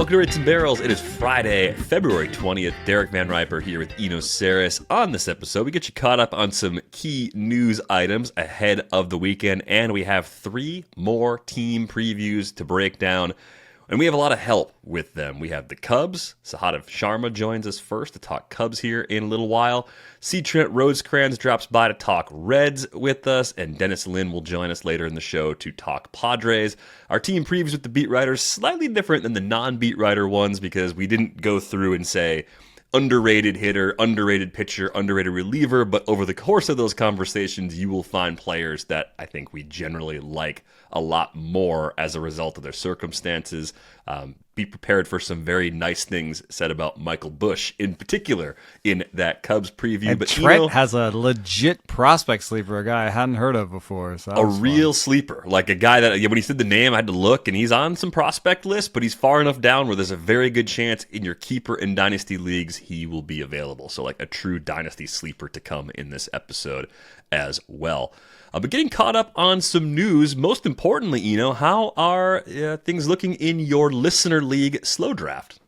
Welcome to Rates and Barrels. It is Friday, February 20th. Derek VanRiper here with Eno Sarris. On this episode, we get you caught up on some key news items ahead of the weekend, and we have 3 more team previews to break down. And we have a lot of help with them. We have the Cubs. Sahadev Sharma joins us first to talk Cubs here in a little while. Trent Rosecrans drops by to talk Reds with us. And Dennis Lin will join us later in the show to talk Padres. Our team previews with the beat writers, slightly different than the non-beat writer ones because we didn't go through and say underrated hitter, underrated pitcher, underrated reliever. But over the course of those conversations, you will find players that I think we generally like a lot more as a result of their circumstances. Be prepared for some very nice things said about Michael Busch in particular in that Cubs preview. And but Trent has a legit prospect sleeper, a guy I hadn't heard of before. So a real sleeper, like a guy that when he said the name, I had to look, and he's on some prospect list, but he's far enough down where there's a very good chance in your keeper and dynasty leagues he will be available. So like a true dynasty sleeper to come in this episode as well. But getting caught up on some news, most importantly, how are things looking in your listener league slow draft?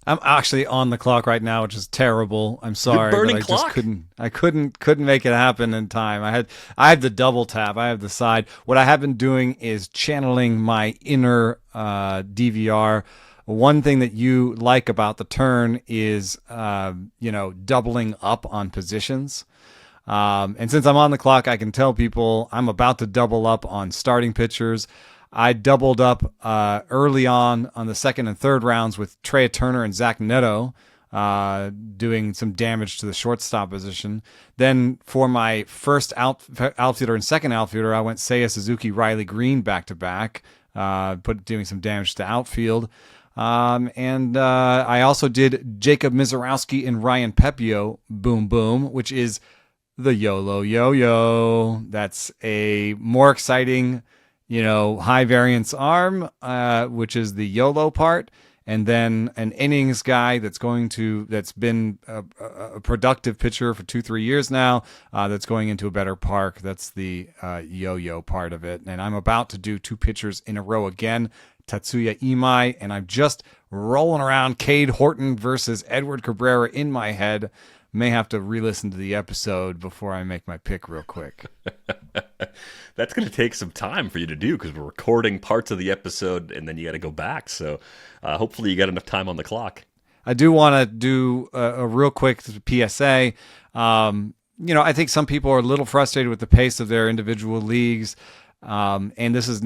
I'm actually on the clock right now, which is terrible. I'm sorry, You're burning but clock? I couldn't make it happen in time. I had the double tap. I have the side. What I have been doing is channeling my inner DVR. One thing that you like about the turn is doubling up on positions. And since I'm on the clock, I can tell people I'm about to double up on starting pitchers. I doubled up early on the second and third rounds with Trey Turner and Zach Neto doing some damage to the shortstop position. Then for my first outfielder and second outfielder, I went Seiya Suzuki, Riley Green back-to-back, doing some damage to outfield. And I also did Jacob Mizorowski and Ryan Pepio, boom, boom, which is the YOLO yo-yo. That's a more exciting, high variance arm, which is the YOLO part. And then an innings guy that's been a productive pitcher for 2-3 years now, that's going into a better park. That's the yo-yo part of it. And I'm about to do 2 pitchers in a row again, Tatsuya Imai, and I'm just rolling around Cade Horton versus Edward Cabrera in my head. May have to re-listen to the episode before I make my pick real quick. That's going to take some time for you to do because we're recording parts of the episode and then you got to go back. So hopefully you got enough time on the clock. I do want to do a real quick PSA. I think some people are a little frustrated with the pace of their individual leagues. And this is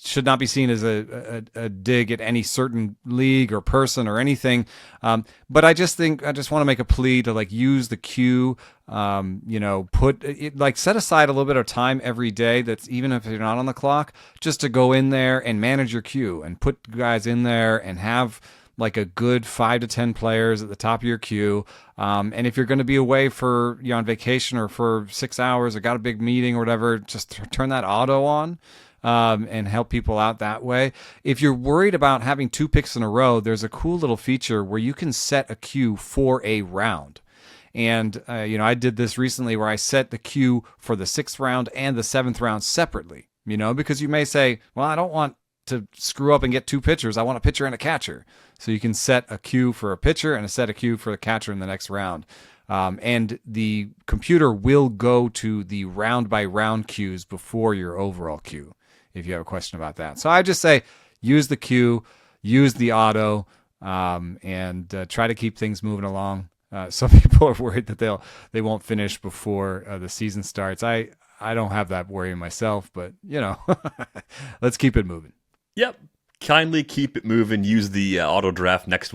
should not be seen as a dig at any certain league or person or anything. But I just want to make a plea to use the queue, put it, set aside a little bit of time every day. That's even if you're not on the clock, just to go in there and manage your queue and put guys in there and have a good 5 to 10 players at the top of your queue. And if you're going to be away for on vacation or for 6 hours or got a big meeting or whatever, just turn that auto on and help people out that way. If you're worried about having 2 picks in a row, there's a cool little feature where you can set a queue for a round. And, I did this recently where I set the queue for the 6th round and the 7th round separately, because you may say, well, I don't want to screw up and get 2 pitchers. I want a pitcher and a catcher. So you can set a queue for a pitcher and set a queue for a catcher in the next round. And the computer will go to the round by round queues before your overall queue if you have a question about that. So I just say use the queue, use the auto, and try to keep things moving along. Some people are worried that they won't finish before the season starts. I don't have that worry myself, but let's keep it moving. Yep. Kindly keep it moving. Use the auto draft next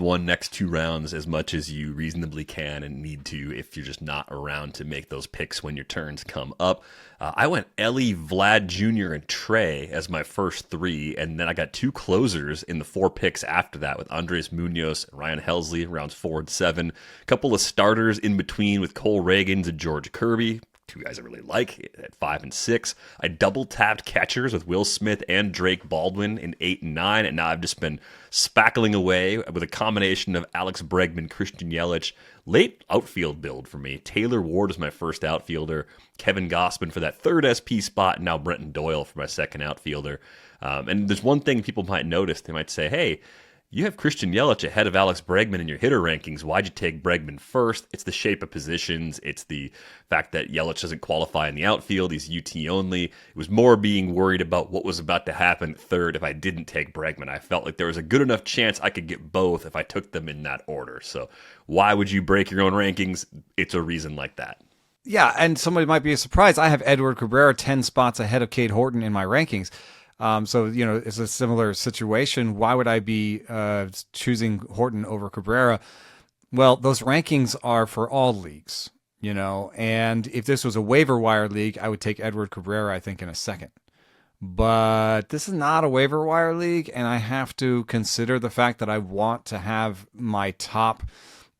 2 rounds as much as you reasonably can and need to if you're just not around to make those picks when your turns come up. I went Ellie, Vlad Jr., and Trey as my first 3, and then I got 2 closers in the 4 picks after that with Andres Munoz and Ryan Helsley, rounds 4 and 7. A couple of starters in between with Cole Reagans and George Kirby. 2 guys I really like at 5 and 6. I double tapped catchers with Will Smith and Drake Baldwin in 8 and 9, and now I've just been spackling away with a combination of Alex Bregman, Christian Yelich. Late outfield build for me. Taylor Ward is my first outfielder, Kevin Gausman for that 3rd SP spot, and now Brenton Doyle for my 2nd outfielder. And there's one thing people might notice. They might say, hey, You have Christian Yelich ahead of Alex Bregman in your hitter rankings. Why'd you take Bregman first? It's the shape of positions. It's the fact that Yelich doesn't qualify in the outfield. He's UT only. It was more being worried about what was about to happen at third if I didn't take Bregman. I felt like there was a good enough chance I could get both if I took them in that order. So why would you break your own rankings? It's a reason like that. Yeah, and somebody might be surprised. I have Edward Cabrera 10 spots ahead of Cade Horton in my rankings. So, it's a similar situation. Why would I be choosing Horton over Cabrera? Well, those rankings are for all leagues, and if this was a waiver wire league, I would take Edward Cabrera, I think, in a second. But this is not a waiver wire league, and I have to consider the fact that I want to have my top,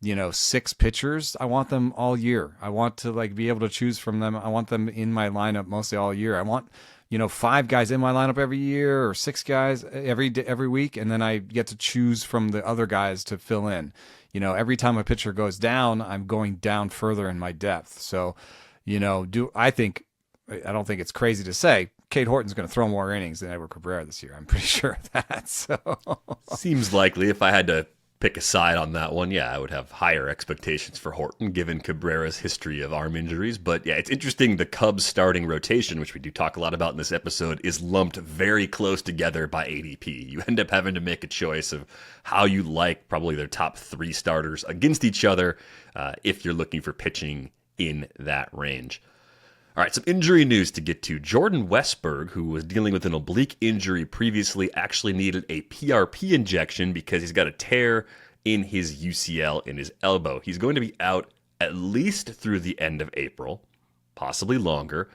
6 pitchers. I want them all year. I want to be able to choose from them. I want them in my lineup mostly all year. I want 5 guys in my lineup every year or 6 guys every week, and then I get to choose from the other guys to fill in. Every time a pitcher goes down, I'm going down further in my depth. So, I don't think it's crazy to say Cade Horton's going to throw more innings than Edward Cabrera this year. I'm pretty sure of that. So seems likely. If I had to pick a side on that one, yeah, I would have higher expectations for Horton given Cabrera's history of arm injuries. But yeah, it's interesting the Cubs starting rotation, which we do talk a lot about in this episode, is lumped very close together by ADP. You end up having to make a choice of how you like probably their top 3 starters against each other if you're looking for pitching in that range. All right, some injury news to get to. Jordan Westburg, who was dealing with an oblique injury previously, actually needed a PRP injection because he's got a tear in his UCL in his elbow. He's going to be out at least through the end of April, possibly longer.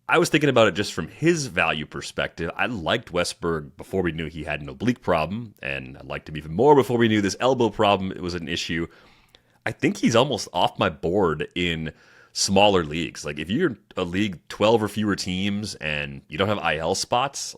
I was thinking about it just from his value perspective. I liked Westburg before we knew he had an oblique problem, and I liked him even more before we knew this elbow problem was an issue. I think he's almost off my board in smaller leagues. Like if you're a league 12 or fewer teams and you don't have IL spots,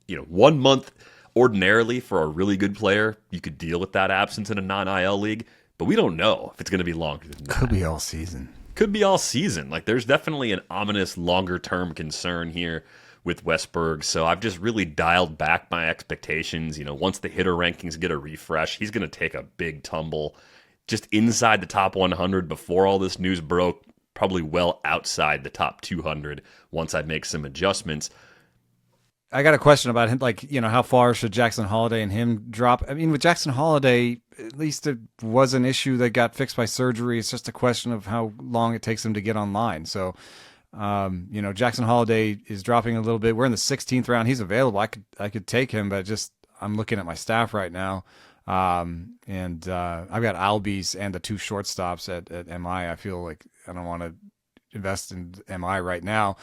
1 month ordinarily for a really good player, you could deal with that absence in a non-IL league, but we don't know if it's going to be longer than that. Could be all season. There's definitely an ominous longer term concern here with Westburg. So I've just really dialed back my expectations. Once the hitter rankings get a refresh, he's going to take a big tumble just inside the top 100 before all this news broke, probably well outside the top 200 once I make some adjustments. I got a question about him, how far should Jackson Holliday and him drop? I mean, with Jackson Holliday, at least it was an issue that got fixed by surgery. It's just a question of how long it takes him to get online. So, Jackson Holliday is dropping a little bit. We're in the 16th round. He's available. I could take him, but I'm looking at my staff right now. And I've got Albies and the 2 shortstops at MI. I feel like I don't want to invest in MI right now.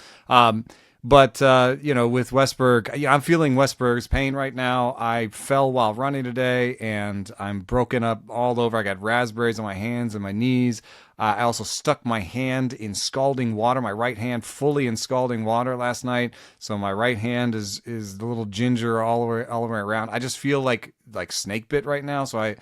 But with Westburg, I'm feeling Westburg's pain right now. I fell while running today and I'm broken up all over. I got raspberries on my hands and my knees. I also stuck my hand in scalding water, my right hand fully in scalding water last night. So my right hand is the little ginger all the way around. I just feel like snake bit right now. So I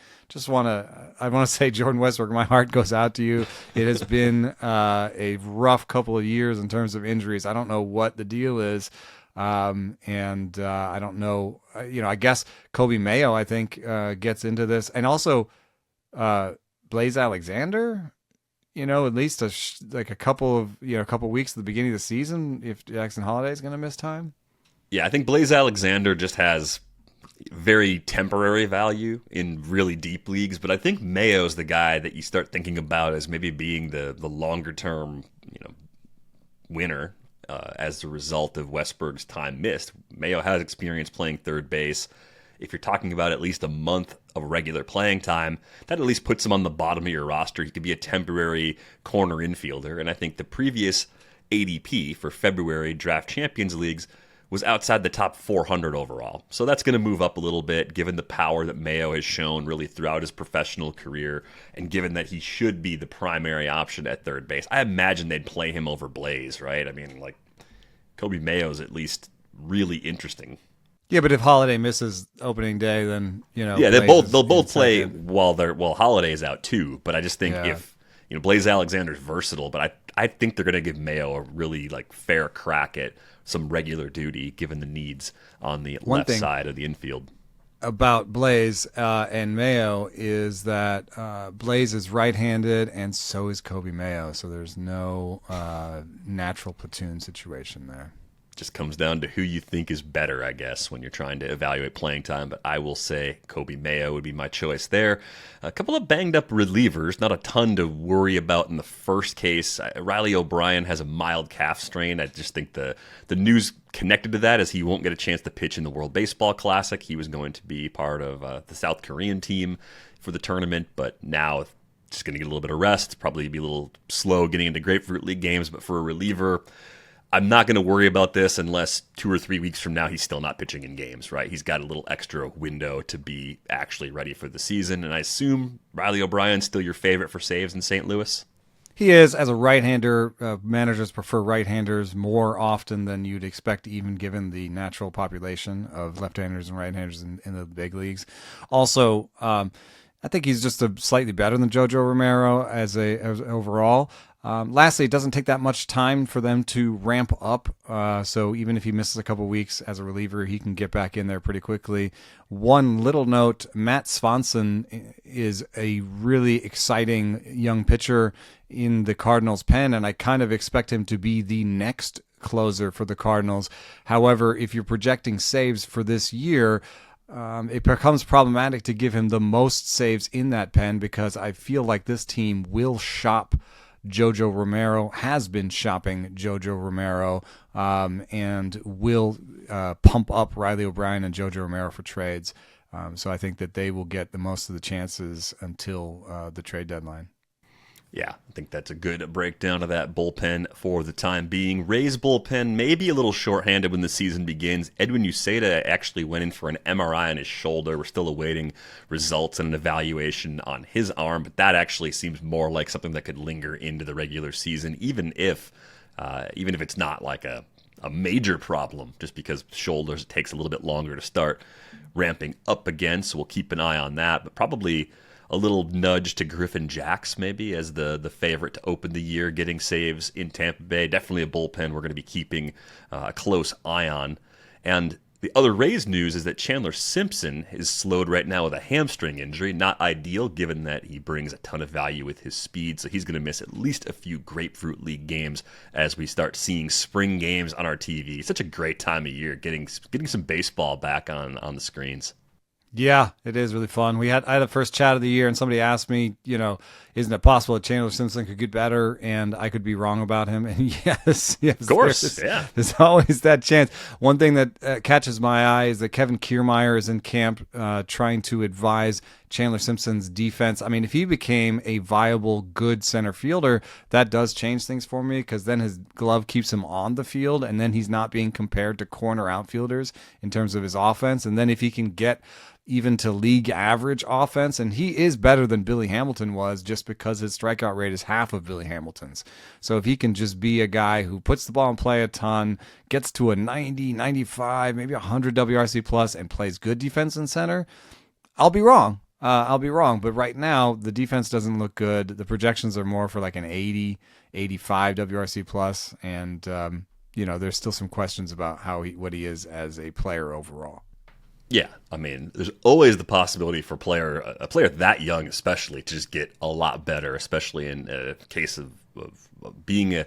want to say, Jordan Westburg, my heart goes out to you. It has been a rough couple of years in terms of injuries. I don't know what the deal is. I don't know, I guess Kobe Mayo, I think, gets into this, and also Blaze Alexander, at least a couple of weeks at the beginning of the season, if Jackson Holliday is going to miss time. Yeah, I think Blaze Alexander just has very temporary value in really deep leagues, but I think Mayo's the guy that you start thinking about as maybe being the longer term, winner as a result of Westburg's time missed. Mayo has experience playing third base. If you're talking about at least a month of regular playing time, that at least puts him on the bottom of your roster. He could be a temporary corner infielder. And I think the previous ADP for February Draft Champions Leagues was outside the top 400 overall. So that's going to move up a little bit, given the power that Mayo has shown really throughout his professional career, and given that he should be the primary option at third base. I imagine they'd play him over Blaze, right? I mean, Kobe Mayo's at least really interesting. Yeah, but if Holliday misses opening day, then yeah, they'll both play while Holiday's out too. But I just think if Blaze Alexander's versatile, but I think they're going to give Mayo a really fair crack at some regular duty, given the needs on the left side of the infield. about Blaze and Mayo is that Blaze is right-handed, and so is Kobe Mayo. So there's no natural platoon situation there. Just comes down to who you think is better, I guess, when you're trying to evaluate playing time. But I will say Kobe Mayo would be my choice there. A couple of banged up relievers, not a ton to worry about in the first case. Riley O'Brien has a mild calf strain. I just think the news connected to that is he won't get a chance to pitch in the World Baseball Classic. He was going to be part of the South Korean team for the tournament, but now just going to get a little bit of rest, probably be a little slow getting into Grapefruit League games. But for a reliever, I'm not going to worry about this unless 2 or 3 weeks from now he's still not pitching in games, right? He's got a little extra window to be actually ready for the season. And I assume Riley O'Brien's still your favorite for saves in St. Louis? He is. As a right-hander, managers prefer right-handers more often than you'd expect, even given the natural population of left-handers and right-handers in the big leagues. Also, I think he's just slightly better than Jojo Romero as overall. Lastly, it doesn't take that much time for them to ramp up. So even if he misses a couple weeks as a reliever, he can get back in there pretty quickly. One little note, Matt Swanson is a really exciting young pitcher in the Cardinals' pen, and I kind of expect him to be the next closer for the Cardinals. However, if you're projecting saves for this year, it becomes problematic to give him the most saves in that pen because I feel like this team will shop Jojo Romero, has been shopping Jojo Romero, and will pump up Riley O'Brien and Jojo Romero for trades. So I think that they will get the most of the chances until the trade deadline. Yeah, I think that's a good breakdown of that bullpen for the time being. Ray's bullpen may be a little shorthanded when the season begins. Edwin Uceda actually went in for an MRI on his shoulder. We're still awaiting results and an evaluation on his arm, but that actually seems more like something that could linger into the regular season, even if it's not like a major problem, just because shoulders, it takes a little bit longer to start ramping up again, so we'll keep an eye on that, but probably a little nudge to Griffin Jacks maybe as the favorite to open the year, getting saves in Tampa Bay. Definitely a bullpen we're going to be keeping a close eye on. And the other Rays news is that Chandler Simpson is slowed right now with a hamstring injury. Not ideal given that he brings a ton of value with his speed, so he's going to miss at least a few Grapefruit League games as we start seeing spring games on our TV. Such a great time of year, getting some baseball back on the screens. Yeah, it is really fun. I had the first chat of the year, and somebody asked me, isn't it possible that Chandler Simpson could get better and I could be wrong about him? And yes, of course, there's always that chance. One thing that catches my eye is that Kevin Kiermaier is in camp trying to advise Chandler Simpson's defense. I mean, if he became a viable, good center fielder, that does change things for me because then his glove keeps him on the field, and then he's not being compared to corner outfielders in terms of his offense. And then if he can get even to league average offense, and he is better than Billy Hamilton was just because his strikeout rate is half of Billy Hamilton's. So if he can just be a guy who puts the ball in play a ton, gets to a 90, 95, maybe 100 WRC plus, and plays good defense in center, I'll be wrong. But right now, the defense doesn't look good. The projections are more for like an 80, 85 WRC plus, and there's still some questions about what he is as a player overall. Yeah, I mean, there's always the possibility for a player that young especially to just get a lot better, especially in a case of being a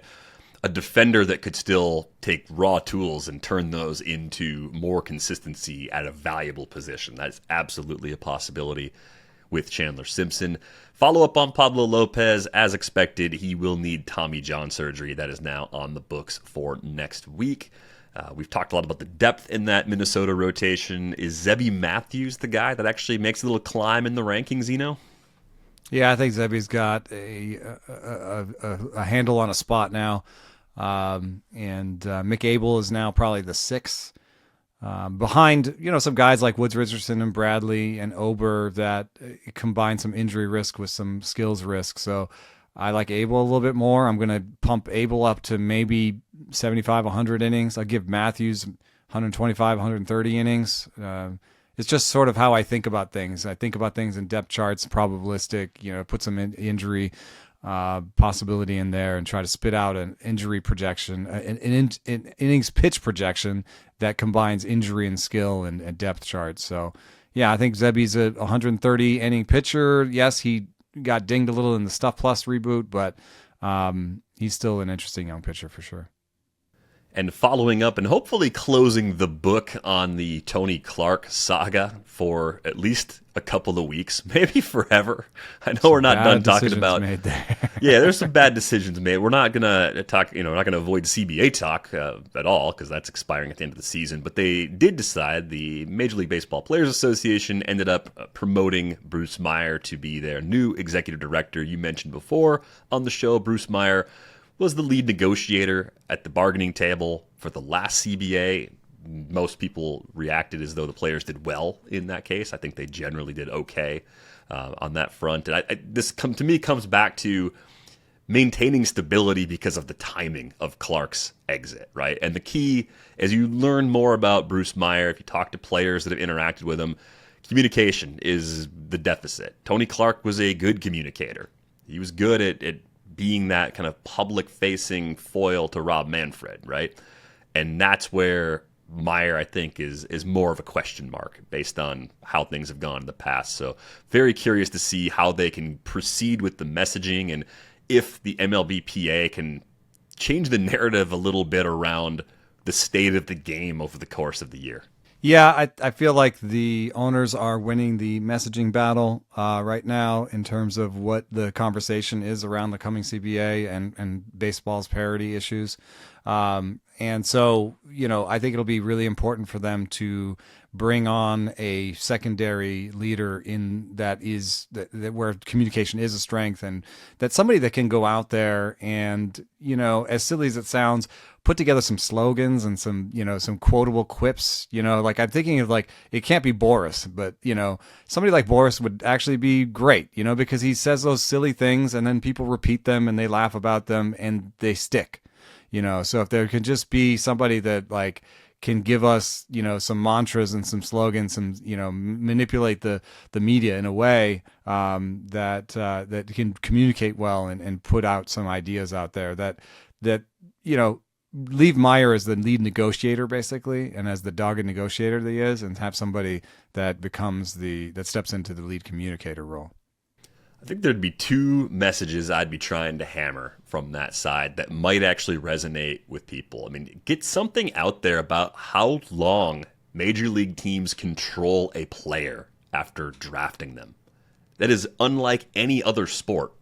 defender that could still take raw tools and turn those into more consistency at a valuable position. That's absolutely a possibility with Chandler Simpson. Follow up on Pablo López. As expected, he will need Tommy John surgery. That is now on the books for next week. We've talked a lot about the depth in that Minnesota rotation. Is Zebby Matthews the guy that actually makes a little climb in the rankings, Eno? Yeah, I think Zebby's got a handle on a spot now. And Mick Abel is now probably the sixth. Behind, some guys like Woods Richardson and Bradley and Ober that combine some injury risk with some skills risk. So I like Abel a little bit more. I'm going to pump Abel up to maybe 75, 100 innings. I'll give Matthews 125, 130 innings. It's just sort of how I think about things. I think about things in depth charts, probabilistic, put some injury possibility in there and try to spit out an injury projection, an innings pitch projection that combines injury and skill and depth charts. So Yeah, I think Zebby's a 130 inning pitcher. Yes, he got dinged a little in the Stuff Plus reboot, but he's still an interesting young pitcher for sure. And following up and hopefully closing the book on the Tony Clark saga for at least a couple of weeks, maybe forever. I know we're not done talking about. Made there. Yeah, there's some bad decisions made. We're not gonna talk. We're not gonna avoid CBA talk at all because that's expiring at the end of the season. But they did decide. The Major League Baseball Players Association ended up promoting Bruce Meyer to be their new executive director. You mentioned before on the show, Bruce Meyer was the lead negotiator at the bargaining table for the last CBA. Most people reacted as though the players did well in that case. I think they generally did okay on that front. And this to me comes back to maintaining stability because of the timing of Clark's exit, right? And the key, as you learn more about Bruce Meyer, if you talk to players that have interacted with him, communication is the deficit. Tony Clark was a good communicator. He was good at being that kind of public-facing foil to Rob Manfred, right? And that's where Meyer, I think, is more of a question mark based on how things have gone in the past. So very curious to see how they can proceed with the messaging and if the MLBPA can change the narrative a little bit around the state of the game over the course of the year. Yeah, I feel like the owners are winning the messaging battle right now in terms of what the conversation is around the coming CBA and baseball's parity issues. And so, I think it'll be really important for them to bring on a secondary leader in that where communication is a strength, and that somebody that can go out there and, as silly as it sounds, put together some slogans and some quotable quips, like I'm thinking of it can't be Boris, but, somebody like Boris would actually be great, because he says those silly things and then people repeat them and they laugh about them and they stick, so if there can just be somebody that can give us, some mantras and some slogans, some, manipulate the media in a way that can communicate well and put out some ideas out there that leave Meyer as the lead negotiator, basically, and as the dogged negotiator that he is, and have somebody that that steps into the lead communicator role. I think there'd be two messages I'd be trying to hammer from that side that might actually resonate with people. I mean, get something out there about how long major league teams control a player after drafting them. That is unlike any other sport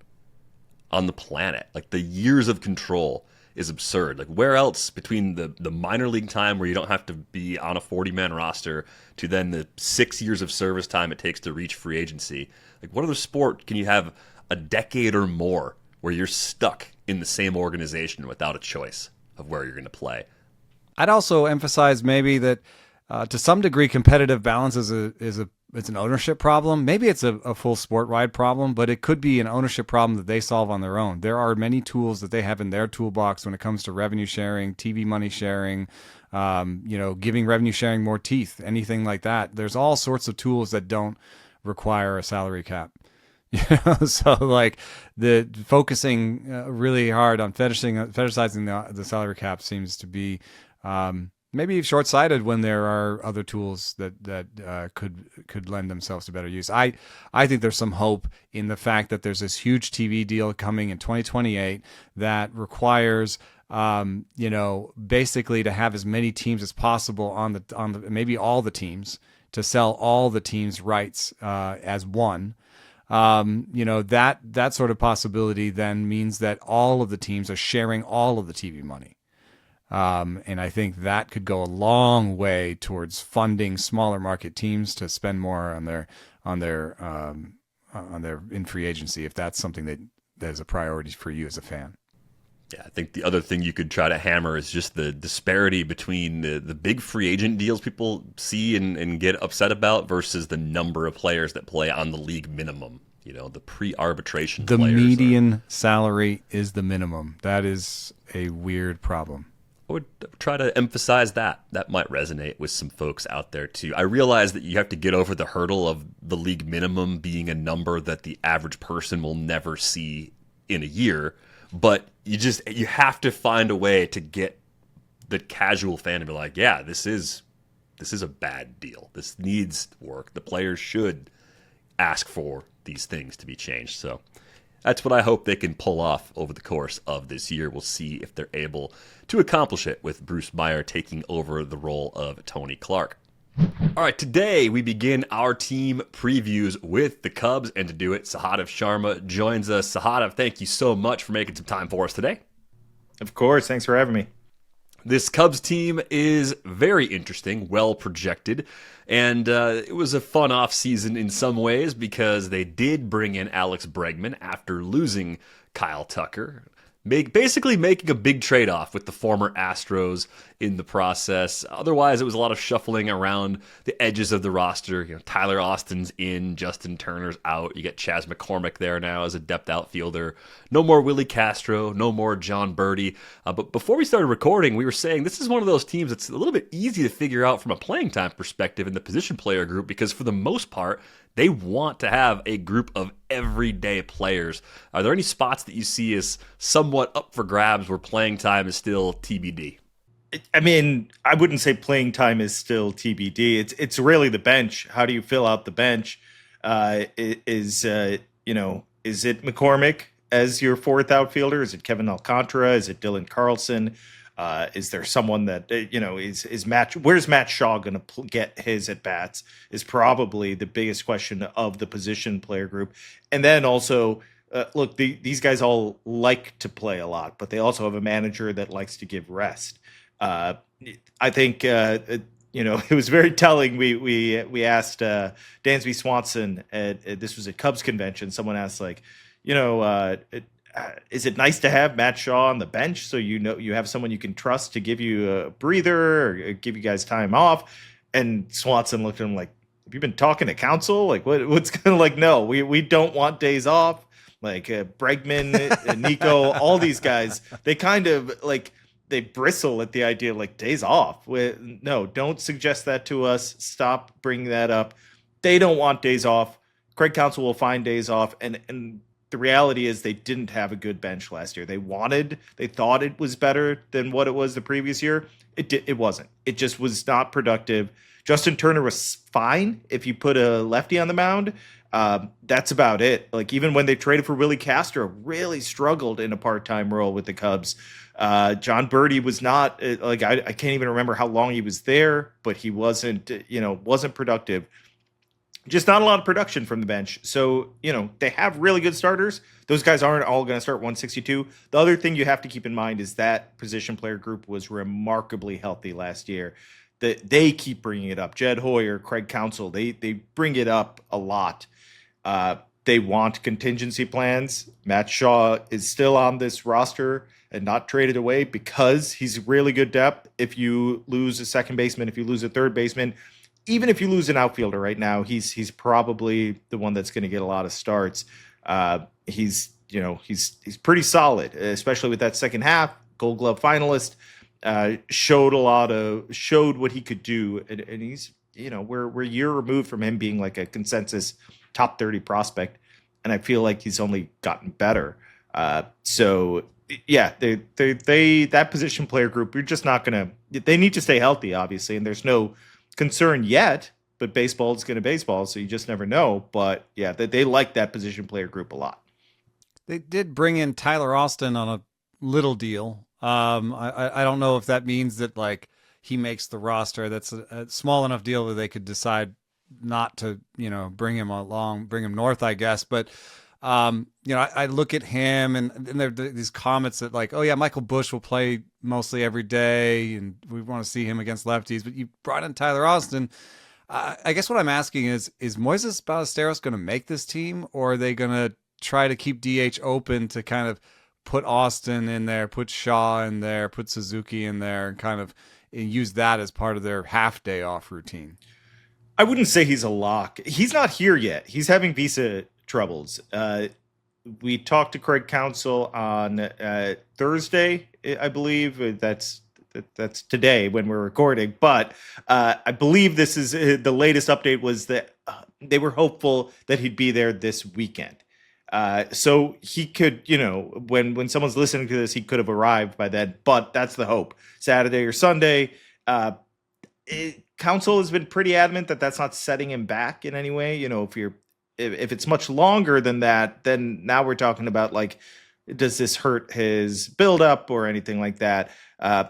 on the planet. The years of control is absurd. Where else between the minor league time where you don't have to be on a 40-man roster to then the 6 years of service time it takes to reach free agency? What other sport can you have a decade or more where you're stuck in the same organization without a choice of where you're going to play? I'd also emphasize maybe that to some degree competitive balance it's an ownership problem. Maybe it's a full sport-wide problem, but it could be an ownership problem that they solve on their own. There are many tools that they have in their toolbox when it comes to revenue sharing, TV money sharing, giving revenue sharing more teeth, anything like that. There's all sorts of tools that don't require a salary cap. So the focusing really hard on fetishizing the salary cap seems to be maybe short-sighted when there are other tools that could lend themselves to better use. I think there's some hope in the fact that there's this huge TV deal coming in 2028 that requires basically to have as many teams as possible on the maybe all the teams, to sell all the teams' rights as one. That sort of possibility then means that all of the teams are sharing all of the TV money. And I think that could go a long way towards funding smaller market teams to spend more on their in free agency, if that's something that is a priority for you as a fan. Yeah, I think the other thing you could try to hammer is just the disparity between the big free agent deals people see and get upset about versus the number of players that play on the league minimum. The pre-arbitration The players. median salary is the minimum. That is a weird problem. I would try to emphasize that. That might resonate with some folks out there too. I realize that you have to get over the hurdle of the league minimum being a number that the average person will never see in a year, but you have to find a way to get the casual fan to be like, yeah, this is this is a bad deal. This needs work. The players should ask for these things to be changed. So that's what I hope they can pull off over the course of this year. We'll see if they're able to accomplish it with Bruce Meyer taking over the role of Tony Clark. All right, today we begin our team previews with the Cubs, and to do it, Sahadev Sharma joins us. Sahadev, thank you so much for making some time for us today. Of course, thanks for having me. This Cubs team is very interesting, well projected, and it was a fun offseason in some ways because they did bring in Alex Bregman after losing Kyle Tucker, basically making a big trade-off with the former Astros in the process. Otherwise, it was a lot of shuffling around the edges of the roster. Tyler Austin's in, Justin Turner's out. You get Chas McCormick there now as a depth outfielder. No more Willie Castro, no more John Birdie. But before we started recording, we were saying this is one of those teams that's a little bit easy to figure out from a playing time perspective in the position player group, because for the most part, they want to have a group of everyday players. Are there any spots that you see as somewhat up for grabs where playing time is still TBD? I mean, I wouldn't say playing time is still TBD. It's really the bench. How do you fill out the bench? Is it McCormick as your fourth outfielder? Is it Kevin Alcantara? Is it Dylan Carlson? Is there someone that, is Matt, where's Matt Shaw going to get his at bats is probably the biggest question of the position player group. And then also, look, these guys all like to play a lot, but they also have a manager that likes to give rest. I think, it was very telling. We asked Dansby Swanson this was a Cubs convention. Someone asked is it nice to have Matt Shaw on the bench so you have someone you can trust to give you a breather or give you guys time off? And Swanson looked at him like, have you been talking to counsel? Like what's going to like, no, we don't want days off. Like Bregman, Nico, all these guys, they kind of like, they bristle at the idea of like days off. No, don't suggest that to us. Stop bringing that up. They don't want days off. Craig Counsell will find days off. And the reality is they didn't have a good bench last year. They thought it was better than what it was the previous year. It wasn't. It just was not productive. Justin Turner was fine if you put a lefty on the mound. That's about it. Like even when they traded for Willie Castro, really struggled in a part-time role with the Cubs. John Birdie was not I can't even remember how long he was there, but he wasn't productive. Just not a lot of production from the bench. So, they have really good starters. Those guys aren't all going to start 162. The other thing you have to keep in mind is that position player group was remarkably healthy last year. They keep bringing it up. Jed Hoyer, Craig Counsell, they bring it up a lot. They want contingency plans. Matt Shaw is still on this roster and not traded away because he's really good depth. If you lose a second baseman, if you lose a third baseman, even if you lose an outfielder right now, he's probably the one that's going to get a lot of starts. He's pretty solid, especially with that second half. Gold Glove finalist, showed what he could do, and he's we're a year removed from him being like a consensus top 30 prospect, and I feel like he's only gotten better. So yeah, they that position player group, you're just not gonna. They need to stay healthy, obviously, and there's no concern yet, but baseball is going to baseball, so you just never know. But yeah, they like that position player group a lot. They did bring in Tyler Austin on a little deal. I don't know if that means that like he makes the roster. That's a small enough deal that they could decide not to, bring him north, I guess. But I look at him and there are these comments that like, oh yeah, Michael Busch will play mostly every day and we want to see him against lefties, but you brought in Tyler Austin. I guess what I'm asking is Moises Ballesteros going to make this team, or are they going to try to keep DH open to kind of put Austin in there, put Shaw in there, put Suzuki in there, and kind of use that as part of their half day off routine? I wouldn't say he's a lock. He's not here yet. He's having visa troubles. We talked to Craig Counsell on Thursday, I believe. That's today when we're recording. But I believe this is the latest update was that they were hopeful that he'd be there this weekend. So he could, when someone's listening to this, he could have arrived by then. But that's the hope. Saturday or Sunday. Council has been pretty adamant that that's not setting him back in any way. If it's much longer than that, then now we're talking about like, does this hurt his buildup or anything like that,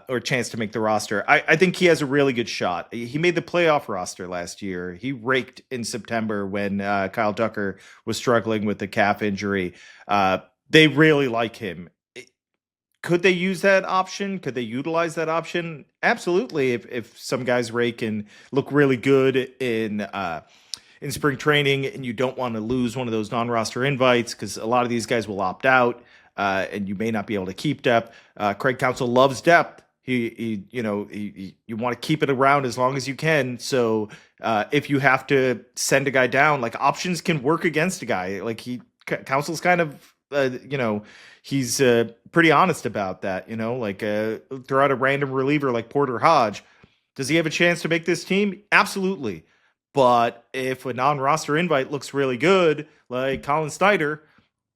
or chance to make the roster? I think he has a really good shot. He made the playoff roster last year. He raked in September when Kyle Tucker was struggling with the calf injury. They really like him. Could they use that option? Could they utilize that option? Absolutely. If some guys rake and look really good in spring training, and you don't want to lose one of those non-roster invites, because a lot of these guys will opt out, and you may not be able to keep depth. Craig Counsell loves depth. You want to keep it around as long as you can. So if you have to send a guy down, like, options can work against a guy. Like, Counsell's kind of he's pretty honest about that. Throw out a random reliever like Porter Hodge. Does he have a chance to make this team? Absolutely. But if a non-roster invite looks really good, like Colin Snyder,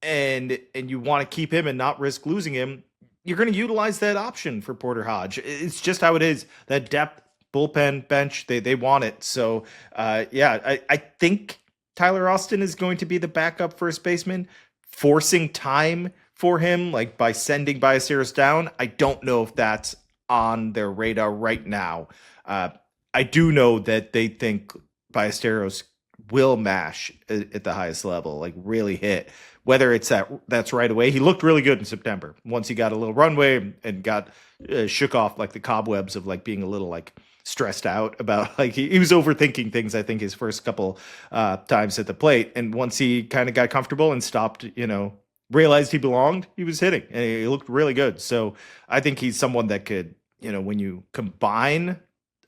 and you want to keep him and not risk losing him, you're going to utilize that option for Porter Hodge. It's just how it is. That depth, bullpen, bench, they want it. So, I think Tyler Austin is going to be the backup first baseman, forcing time for him, like by sending Ballesteros down. I don't know if that's on their radar right now. I do know that they think Ballesteros will mash at the highest level, like really hit. Whether it's that's right away. He looked really good in September once he got a little runway and got shook off like the cobwebs of like being a little like stressed out about, like, he was overthinking things, I think, his first couple times at the plate. And once he kind of got comfortable and stopped, realized he belonged, he was hitting and he looked really good. So I think he's someone that could, when you combine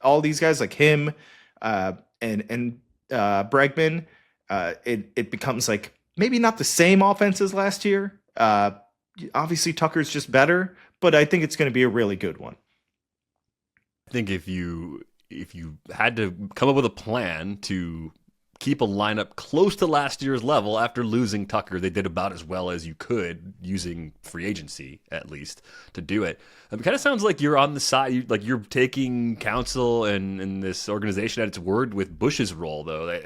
all these guys like him and Bregman, it becomes like maybe not the same offense as last year. Obviously Tucker's just better, but I think it's going to be a really good one. I think if you had to come up with a plan to keep a lineup close to last year's level after losing Tucker, they did about as well as you could using free agency, at least, to do it. It kind of sounds like you're on the side, like you're taking Counsell and this organization at its word with Bush's role, though.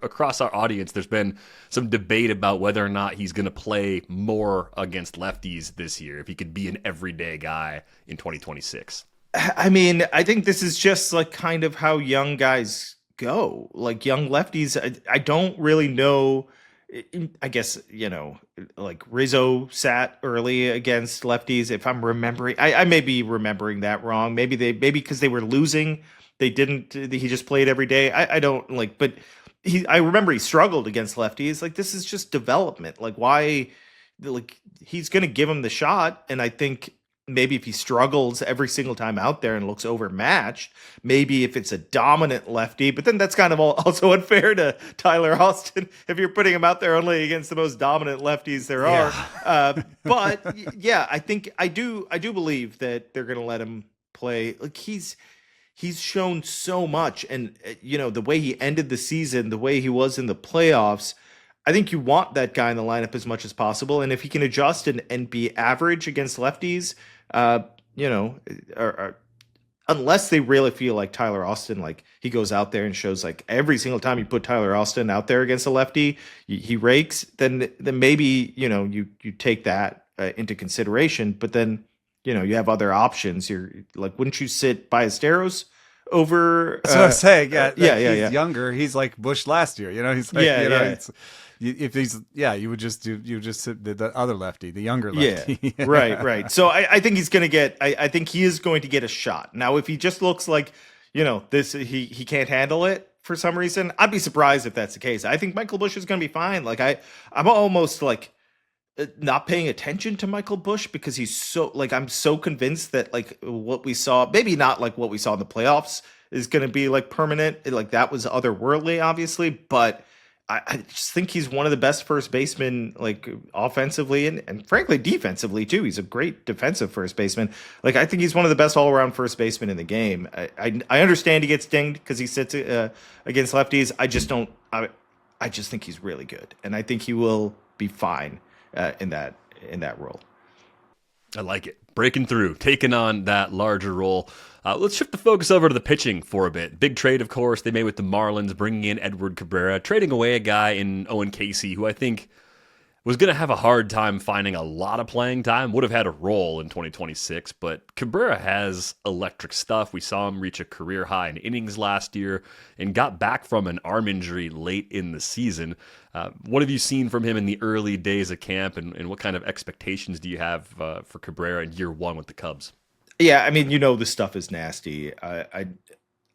Across our audience, there's been some debate about whether or not he's going to play more against lefties this year, if he could be an everyday guy in 2026. I mean, I think this is just like kind of how young guys go, like young lefties. I don't really know. I guess, like Rizzo sat early against lefties. If I'm remembering, I may be remembering that wrong. Maybe because they were losing, they didn't, he just played every day. I don't like, but I remember he struggled against lefties. Like, this is just development. Like, why, like, he's going to give him the shot. And I think maybe if he struggles every single time out there and looks overmatched, maybe if it's a dominant lefty, but then that's kind of also unfair to Tyler Austin if you're putting him out there only against the most dominant lefties there are. But yeah, I think I do believe that they're going to let him play. Like, he's shown so much, and the way he ended the season, the way he was in the playoffs, I think you want that guy in the lineup as much as possible. And if he can adjust and be average against lefties, unless they really feel like Tyler Austin, like he goes out there and shows like every single time you put Tyler Austin out there against a lefty, he rakes, then maybe, you take that into consideration. But then, you have other options. You're like, wouldn't you sit Ballesteros over? That's what I'm saying. He's younger. He's like Bush last year. He's like, It's, if he's, you would just sit the other lefty, the younger lefty. Yeah, right. So I think he's going to I think he is going to get a shot. Now, if he just looks like, this, he can't handle it for some reason, I'd be surprised if that's the case. I think Michael Bush is going to be fine. Like, I'm almost like not paying attention to Michael Bush because he's so, like, I'm so convinced that like what we saw, maybe not like what we saw in the playoffs, is going to be like permanent. Like, that was otherworldly, obviously, but I just think he's one of the best first basemen, like offensively and frankly defensively too. He's a great defensive first baseman. Like, I think he's one of the best all around first basemen in the game. I understand he gets dinged because he sits against lefties. I just don't. I just think he's really good, and I think he will be fine in that role. I like it. Breaking through, taking on that larger role. Let's shift the focus over to the pitching for a bit. Big trade, of course, they made with the Marlins, bringing in Edward Cabrera, trading away a guy in Owen Casey, who I think was going to have a hard time finding a lot of playing time, would have had a role in 2026, but Cabrera has electric stuff. We saw him reach a career high in innings last year and got back from an arm injury late in the season. What have you seen from him in the early days of camp, and what kind of expectations do you have for Cabrera in year one with the Cubs? Yeah, I mean, this stuff is nasty.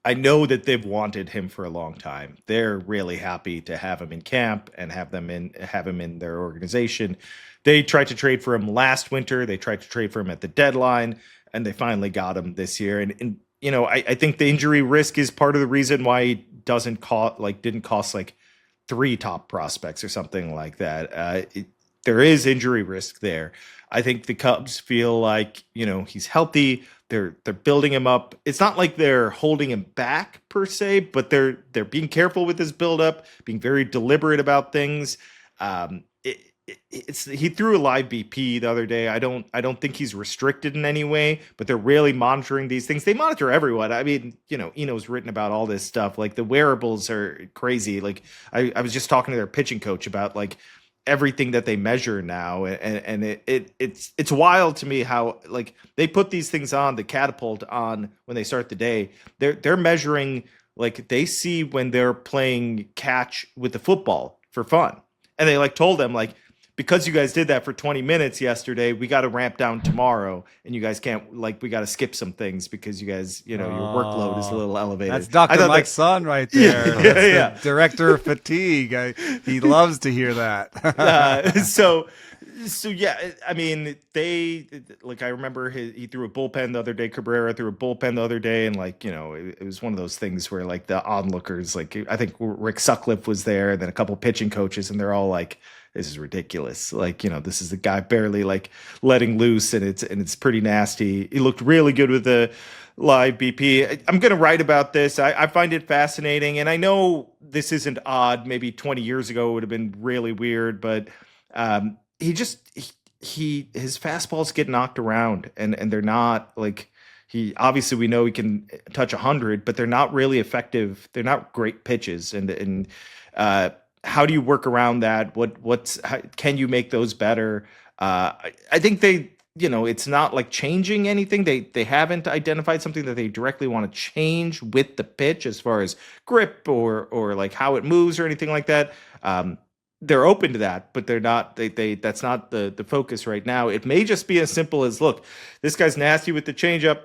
I know that they've wanted him for a long time. They're really happy to have him in camp and have him in their organization. They tried to trade for him last winter. They tried to trade for him at the deadline, and they finally got him this year. And I think the injury risk is part of the reason why he didn't cost like 3 top prospects or something like that. There is injury risk there. I think the Cubs feel like, he's healthy. They're building him up. It's not like they're holding him back per se, but they're being careful with his buildup, being very deliberate about things. He threw a live BP the other day. I don't think he's restricted in any way, but they're really monitoring these things. They monitor everyone. I mean, Eno's written about all this stuff. Like the wearables are crazy. Like I was just talking to their pitching coach about like everything that they measure now, and it's wild to me how like they put these things on the catapult on when they start the day. They're measuring, like they see when they're playing catch with the football for fun, and they like told them like, because you guys did that for 20 minutes yesterday, we got to ramp down tomorrow, and you guys can't, like, we got to skip some things because you guys, your workload is a little elevated. That's Dr. Mike's son right there. Yeah. The director of fatigue. He loves to hear that. So yeah, I mean, I remember he threw a bullpen the other day. Cabrera threw a bullpen the other day, and it was one of those things where like the onlookers, like I think Rick Sutcliffe was there, and then a couple pitching coaches, and they're all like, this is ridiculous. Like, this is the guy barely like letting loose, and it's pretty nasty. He looked really good with the live BP. I'm going to write about this. I find it fascinating, and I know this isn't odd. Maybe 20 years ago it would have been really weird, but his fastballs get knocked around, and they're not like, obviously we know he can touch 100, but they're not really effective. They're not great pitches, and how do you work around that? How can you make those better? I think it's not like changing anything. They haven't identified something that they directly want to change with the pitch as far as grip or like how it moves or anything like that. They're open to that, but they're not. That's not the focus right now. It may just be as simple as, look, this guy's nasty with the changeup,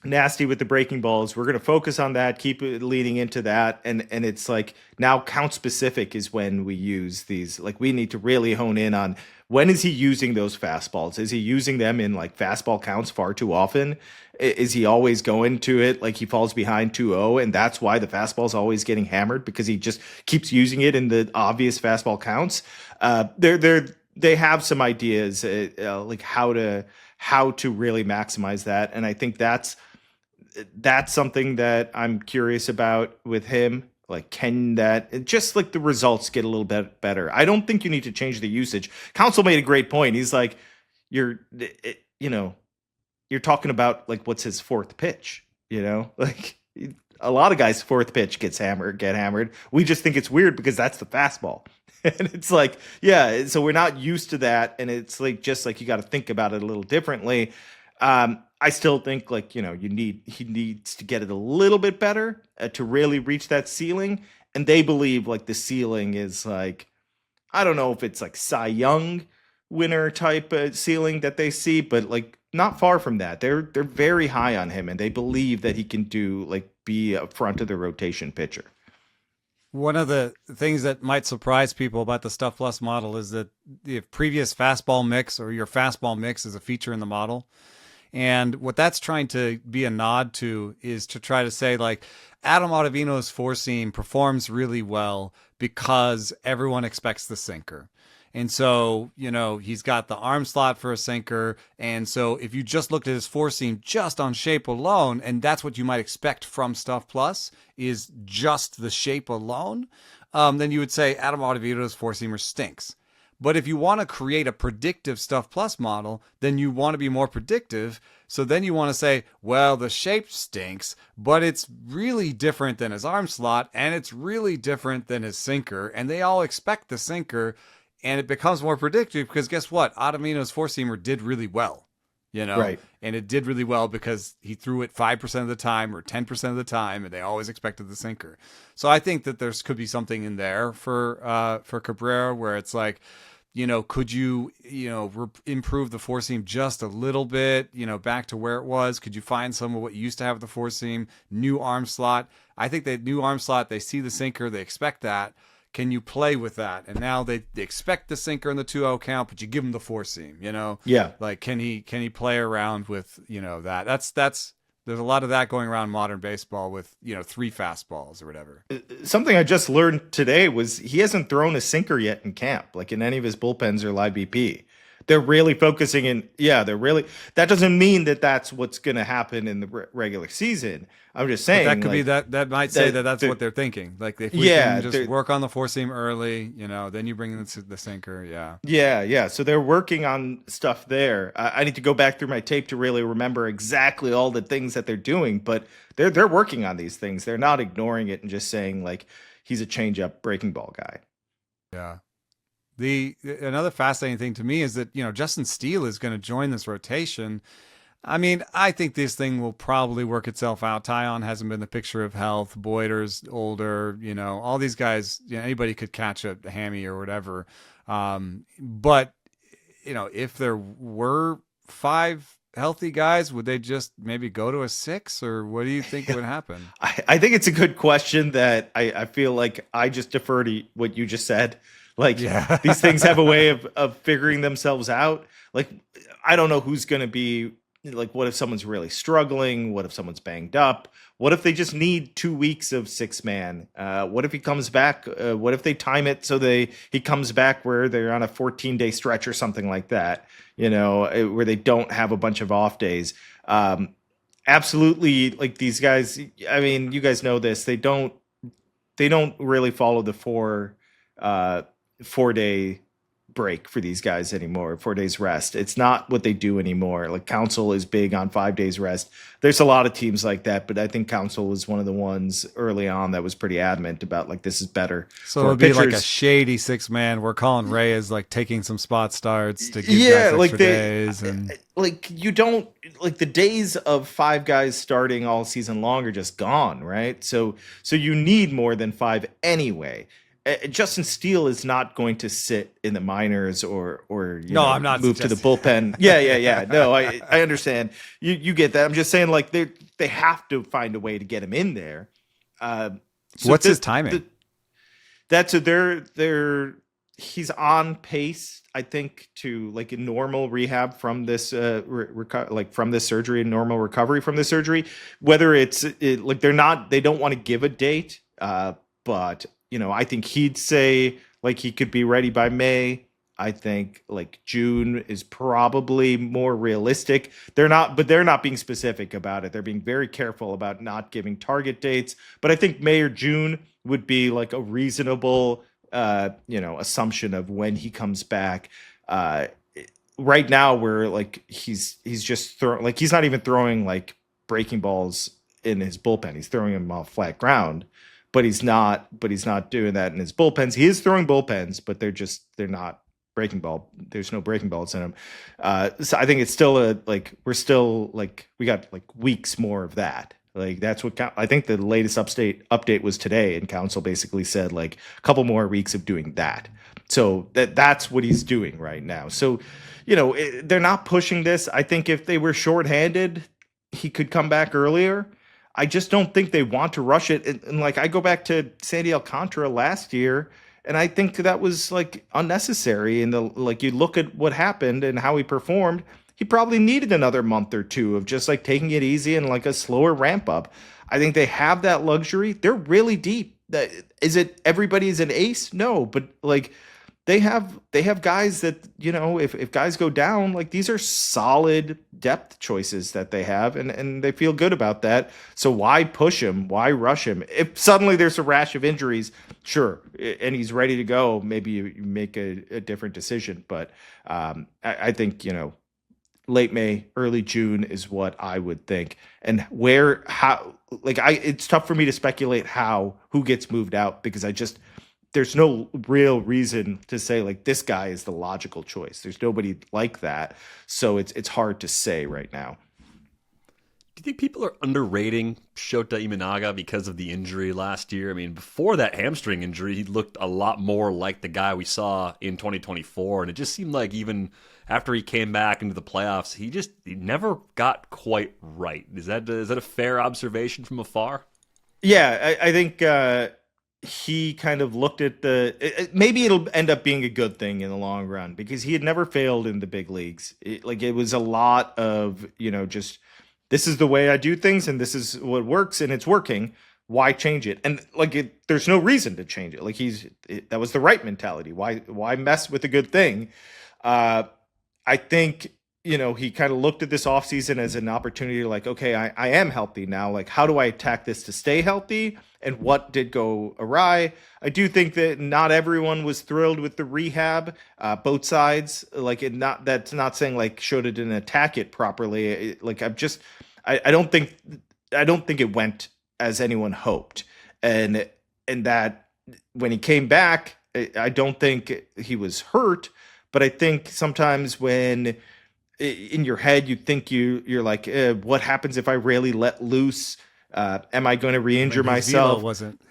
nasty with the breaking balls. We're going to focus on that, keep it leading into that. And it's like now count specific is when we use these. Like we need to really hone in on when is he using those fastballs? Is he using them in like fastball counts far too often? Is he always going to it like he falls behind 2-0, and that's why the fastball is always getting hammered because he just keeps using it in the obvious fastball counts? They have some ideas like how to really maximize that, and I think that's something that I'm curious about with him. Like, can that just like the results get a little bit better? I don't think you need to change the usage. Council made a great point. He's like, you're talking about like what's his fourth pitch, like a lot of guys' fourth pitch get hammered. We just think it's weird because that's the fastball. And it's like, yeah, so we're not used to that. And it's like, just like, you got to think about it a little differently. I still think like, he needs to get it a little bit better to really reach that ceiling. And they believe like the ceiling is like, I don't know if it's like Cy Young winner type ceiling that they see, but like not far from that. They're very high on him, and they believe that he can be a front of the rotation pitcher. One of the things that might surprise people about the Stuff Plus model is that the previous fastball mix or your fastball mix is a feature in the model. And what that's trying to be a nod to is to try to say like Adam Ottavino's four seam performs really well because everyone expects the sinker. And so, he's got the arm slot for a sinker. And so if you just looked at his four seam just on shape alone, and that's what you might expect from Stuff Plus is just the shape alone, then you would say Adam Ottavino's four seamer stinks. But if you want to create a predictive stuff plus model, then you want to be more predictive. So then you want to say, well, the shape stinks, but it's really different than his arm slot, and it's really different than his sinker, and they all expect the sinker, and it becomes more predictive because guess what? Ottavino's four-seamer did really well. Right. And it did really well because he threw it 5% of the time or 10% of the time, and they always expected the sinker. So I think that there's could be something in there for Cabrera where it's like, could you, improve the four seam just a little bit, back to where it was? Could you find some of what you used to have at the four seam, new arm slot? I think that new arm slot, they see the sinker, they expect that. Can you play with that? And now they expect the sinker in the 2-0 count, but you give them the four seam, Yeah. Like, can he play around with, that? That's there's a lot of that going around modern baseball with, 3 fastballs or whatever. Something I just learned today was he hasn't thrown a sinker yet in camp, like in any of his bullpens or live BP. They're really focusing that doesn't mean that that's what's going to happen in the regular season. I'm just saying But that could be that might say that's what they're thinking. Like if we can just work on the four seam early, then you bring in the sinker. Yeah. Yeah. So they're working on stuff there. I need to go back through my tape to really remember exactly all the things that they're doing, but they're working on these things. They're not ignoring it and just saying like he's a changeup breaking ball guy. Yeah. Another fascinating thing to me is that, Justin Steele is going to join this rotation. I mean, I think this thing will probably work itself out. Tyon hasn't been the picture of health. Boyder's older, all these guys, anybody could catch a hammy or whatever. But, if there were 5 healthy guys, would they just maybe go to a 6, or what do you think would happen? I think it's a good question that I feel like I just defer to what you just said. Like these things have a way of figuring themselves out. Like, I don't know who's going to be like, what if someone's really struggling? What if someone's banged up? What if they just need 2 weeks of 6-man? What if he comes back? What if they time it so he comes back where they're on a 14-day stretch or something like that, where they don't have a bunch of off days. Absolutely. Like these guys, I mean, you guys know this, they don't really follow the 4-day break for these guys anymore, 4 days rest. It's not what they do anymore. Like Council is big on 5 days rest. There's a lot of teams like that, but I think Council was one of the ones early on that was pretty adamant about like, this is better. So it would be like a shady 6-man where Colin Ray is like taking some spot starts to give guys extra days. And like you don't like the days of 5 guys starting all season long are just gone. Right. So you need more than 5 anyway. Justin Steele is not going to sit in the minors or I'm not move to the bullpen. Yeah. No, I understand. You get that. I'm just saying like they have to find a way to get him in there. What's his timing? He's on pace, I think, to like a normal rehab from this from this surgery and normal recovery from this surgery. Whether they don't want to give a date, but I think he'd say like he could be ready by May. I think like June is probably more realistic. They're not being specific about it. They're being very careful about not giving target dates. But I think May or June would be like a reasonable, assumption of when he comes back. Right now, where like he's just throwing, like he's not even throwing like breaking balls in his bullpen. He's throwing them off flat ground. But he's not doing that in his bullpens. He is throwing bullpens, but they're not breaking ball. There's no breaking balls in them. So I think it's still we got like weeks more of that. Like that's what I think the latest update was today, and Council basically said like a couple more weeks of doing that. So that's what he's doing right now. So, they're not pushing this. I think if they were shorthanded, he could come back earlier. I just don't think they want to rush it. And like, I go back to Sandy Alcantara last year, and I think that was like unnecessary. And you look at what happened and how he performed, he probably needed another month or 2 of just like taking it easy and like a slower ramp up. I think they have that luxury. They're really deep. Is it everybody's an ace? No, but like they have guys that, you know, if guys go down, like these are solid depth choices that they have, and they feel good about that. So why push him? Why rush him? If suddenly there's a rash of injuries, sure, and he's ready to go, maybe you make a different decision. But I think, you know, late May, early June is what I would think. And it's tough for me to speculate who gets moved out, because there's no real reason to say like this guy is the logical choice. There's nobody like that. So it's hard to say right now. Do you think people are underrating Shota Imanaga because of the injury last year? I mean, before that hamstring injury, he looked a lot more like the guy we saw in 2024. And it just seemed like even after he came back into the playoffs, he never got quite right. Is that a fair observation from afar? Yeah, I think he kind of looked at maybe it'll end up being a good thing in the long run, because he had never failed in the big leagues. It was a lot of, you know, just this is the way I do things and this is what works and it's working. Why change it? And there's no reason to change it. Like that was the right mentality. Why mess with a good thing? I think, you know, he kind of looked at this offseason as an opportunity to like, okay, I am healthy now. Like, how do I attack this to stay healthy? And what did go awry? I do think that not everyone was thrilled with the rehab, both sides. That's not saying like Shota didn't attack it properly. I don't think it went as anyone hoped. And that when he came back, I don't think he was hurt, but I think sometimes when in your head you think you're like, what happens if I really let loose? Am I going to re-injure myself?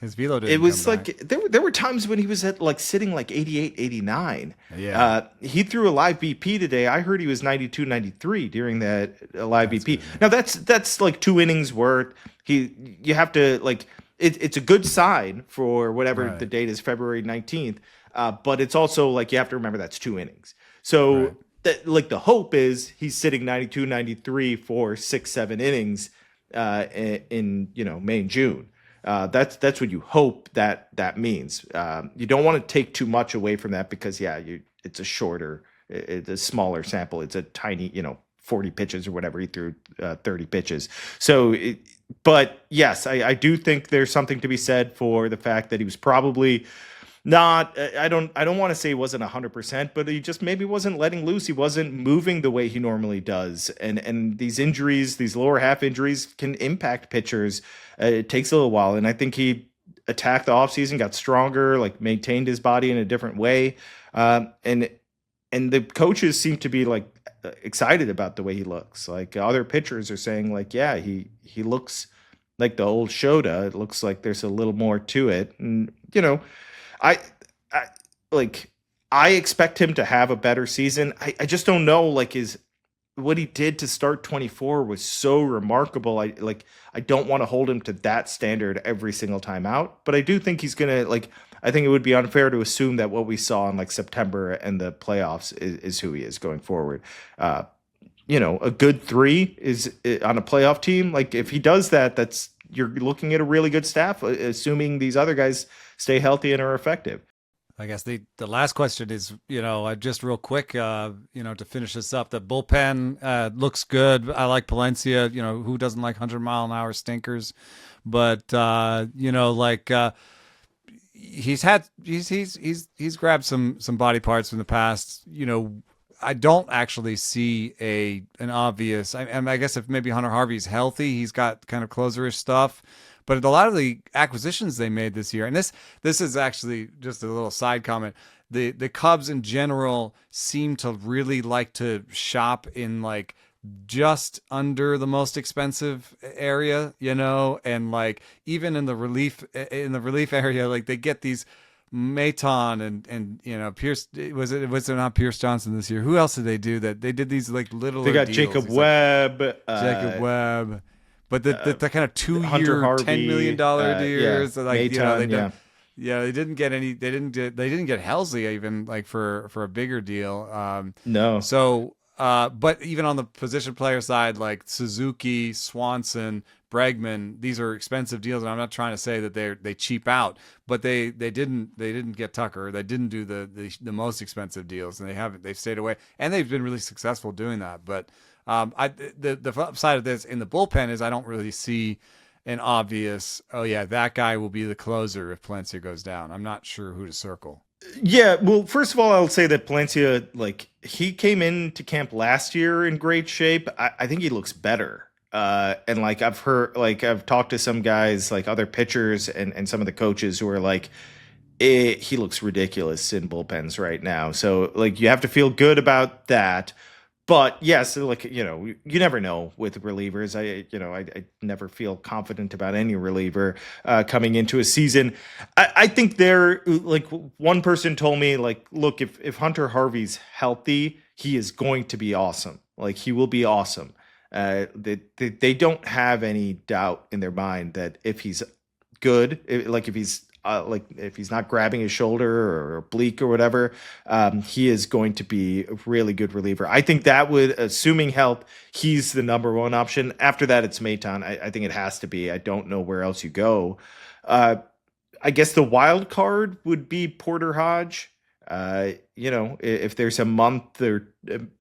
His velo didn't. It was like there were times when he was at like sitting like 88, 89. Yeah. He threw a live BP today. I heard he was 92, 93 during that live BP. Good. Now that's like 2 innings worth. You have to like it's a good sign for whatever the date is, February 19th. But it's also like you have to remember that's 2 innings. So that the hope is he's sitting 92, 93 for 6-7 innings in you know, May and June. That's what you hope that means. You don't want to take too much away from that, because it's a smaller sample. It's a tiny, you know, 40 pitches or whatever. He threw 30 pitches. So but yes, I do think there's something to be said for the fact that he was probably not, I don't want to say he wasn't 100%, but he just maybe wasn't letting loose. He wasn't moving the way he normally does. And these injuries, these lower half injuries, can impact pitchers. It takes a little while. And I think he attacked the offseason, got stronger, like maintained his body in a different way. And the coaches seem to be like excited about the way he looks. Like other pitchers are saying like, yeah, he looks like the old Shota. It looks like there's a little more to it. And, you know, I expect him to have a better season. I just don't know, what he did to start 24 was so remarkable. I don't want to hold him to that standard every single time out, but I do think he's going to I think it would be unfair to assume that what we saw in September and the playoffs is who he is going forward. You know, a good 3 is on a playoff team. Like if he does that, you're looking at a really good staff, assuming these other guys stay healthy and are effective. I guess the last question is, you know, just real quick, you know, to finish this up, the bullpen looks good. I like Palencia, you know, who doesn't like 100-mile-an-hour stinkers, but you know, he's grabbed some body parts from the past. You know, I don't actually see an obvious. I guess if maybe Hunter Harvey's healthy, he's got kind of closerish stuff. But a lot of the acquisitions they made this year, and this is actually just a little side comment. The Cubs in general seem to really like to shop in just under the most expensive area, you know, and even in the relief area, they get these Maton and you know Pierce. Was it not Pierce Johnson this year? Who else did they do that? They did these little. They got deals. Jacob Webb. Jacob Webb. But the kind of 2-year, $10 million deals, Maton, you know, they didn't get any. They didn't get Helsley even for a bigger deal. No. So But even on the position player side, like Suzuki, Swanson, Bregman, these are expensive deals, and I'm not trying to say that they cheap out, but they didn't get Tucker. They didn't do the most expensive deals, and they've stayed away, and they've been really successful doing that. But the flip side of this in the bullpen is I don't really see an obvious, oh yeah, that guy will be the closer if Palencia goes down. I'm not sure who to circle. Yeah, well, first of all, I'll say that Palencia, like, he came into camp last year in great shape. I think he looks better. And like I've talked to some guys, like other pitchers and some of the coaches who are like, he looks ridiculous in bullpens right now. So like you have to feel good about that. But yes, like, you never know with relievers. I never feel confident about any reliever coming into a season. I think they're like, one person told me, like, look, if Hunter Harvey's healthy, he is going to be awesome. Like, he will be awesome. They don't have any doubt in their mind that if he's good, if he's not grabbing his shoulder or oblique or whatever, he is going to be a really good reliever. I think that would, assuming health, he's the number one option. After that, it's Maton. I think it has to be. I don't know where else you go. I guess the wild card would be Porter Hodge. If there's a month or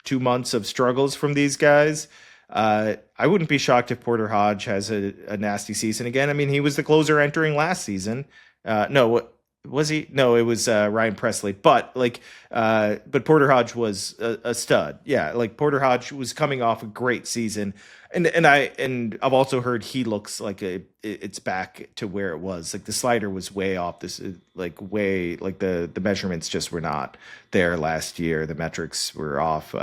2 months of struggles from these guys, I wouldn't be shocked if Porter Hodge has a nasty season again. I mean, he was the closer entering last season. No, was he? No, it was Ryan Presley. But Porter Hodge was a stud. Yeah, like Porter Hodge was coming off a great season, and I've also heard he looks like it's back to where it was. Like the slider was way off. The measurements just were not there last year. The metrics were off.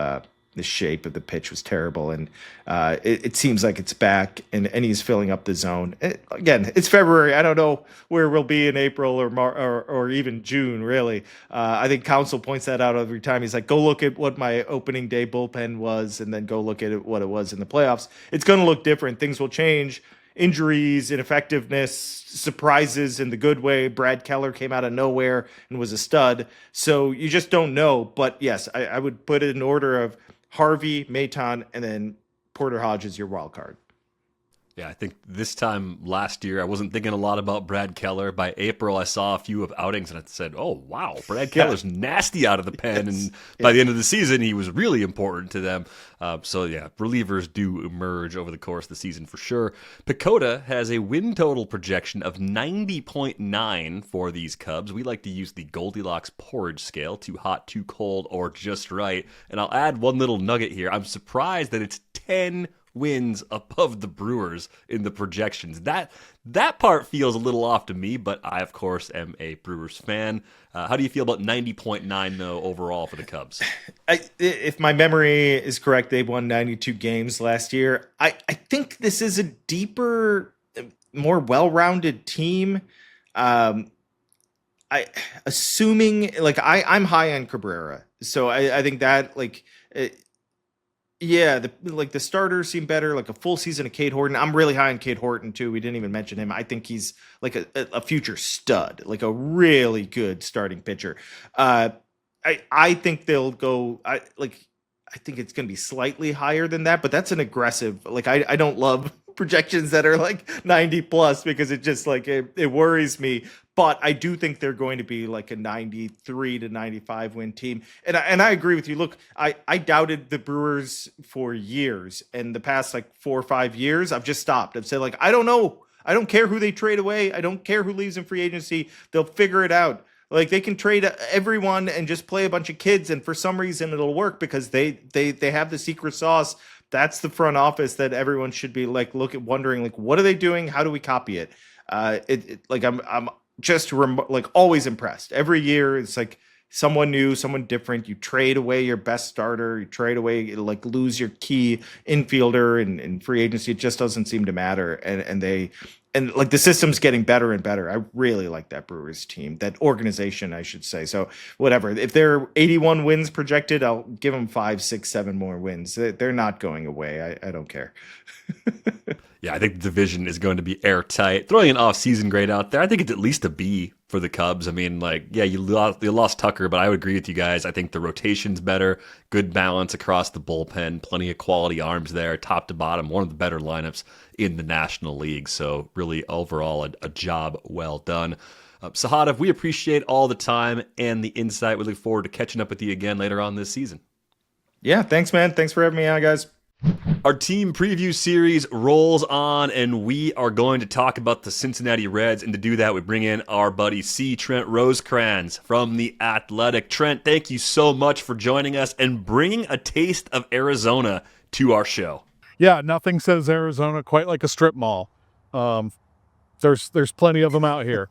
The shape of the pitch was terrible, and it seems like it's back, and he's filling up the zone. Again, it's February. I don't know where we'll be in April or even June, really. I think Counsell points that out every time. He's like, go look at what my opening day bullpen was, and then go look at what it was in the playoffs. It's going to look different. Things will change. Injuries, ineffectiveness, surprises in the good way. Brad Keller came out of nowhere and was a stud. So you just don't know. But yes, I would put it in order of Harvey, Maton, and then Porter Hodge is your wild card. Yeah, I think this time last year, I wasn't thinking a lot about Brad Keller. By April, I saw a few of outings, and I said, oh, wow, Brad Keller's nasty out of the pen. Yes. And by the end of the season, he was really important to them. Relievers do emerge over the course of the season for sure. Pecota has a win total projection of 90.9 for these Cubs. We like to use the Goldilocks porridge scale, too hot, too cold, or just right. And I'll add one little nugget here. I'm surprised that it's 10 wins above the Brewers in the projections. That part feels a little off to me, but I, of course, am a Brewers fan. How do you feel about 90.9, though, overall for the Cubs? If my memory is correct, they won 92 games last year. I think this is a deeper, more well-rounded team. I'm high on Cabrera. So I think that, the starters seem better, like a full season of Cade Horton. I'm really high on Cade Horton, too. We didn't even mention him. I think he's like a future stud, like a really good starting pitcher. I think they'll go, I think it's going to be slightly higher than that, but that's an aggressive, I don't love projections that are like 90 plus because it just it worries me. But I do think they're going to be like a 93 to 95 win team. And I agree with you. Look, I doubted the Brewers for years. And the past 4 or 5 years, I've just stopped. I've said, I don't know. I don't care who they trade away. I don't care who leaves in free agency. They'll figure it out. They can trade everyone and just play a bunch of kids. And for some reason, it'll work because they have the secret sauce. That's the front office that everyone should be wondering, what are they doing? How do we copy it? I'm just always impressed. Every year it's someone new, someone different. You trade away your best starter, you trade away, lose your key infielder in free agency. It just doesn't seem to matter. And the system's getting better and better. I really like that Brewers team, that organization, I should say. So whatever, if they're 81 wins projected, I'll give them 5, 6, 7 more wins. They're not going away. I don't care. Yeah, I think the division is going to be airtight. Throwing an off-season grade out there, I think it's at least a B for the Cubs. I mean, like, yeah, you lost Tucker, but I would agree with you guys. I think the rotation's better, good balance across the bullpen, plenty of quality arms there, top to bottom, one of the better lineups in the National League. So really, overall, a job well done. Sahadev, we appreciate all the time and the insight. We look forward to catching up with you again later on this season. Yeah, thanks, man. Thanks for having me on, guys. Our team preview series rolls on, and we are going to talk about the Cincinnati Reds. And to do that, we bring in our buddy Trent Rosecrans from The Athletic. Trent, thank you so much for joining us and bringing a taste of Arizona to our show. Yeah, nothing says Arizona quite like a strip mall. There's plenty of them out here.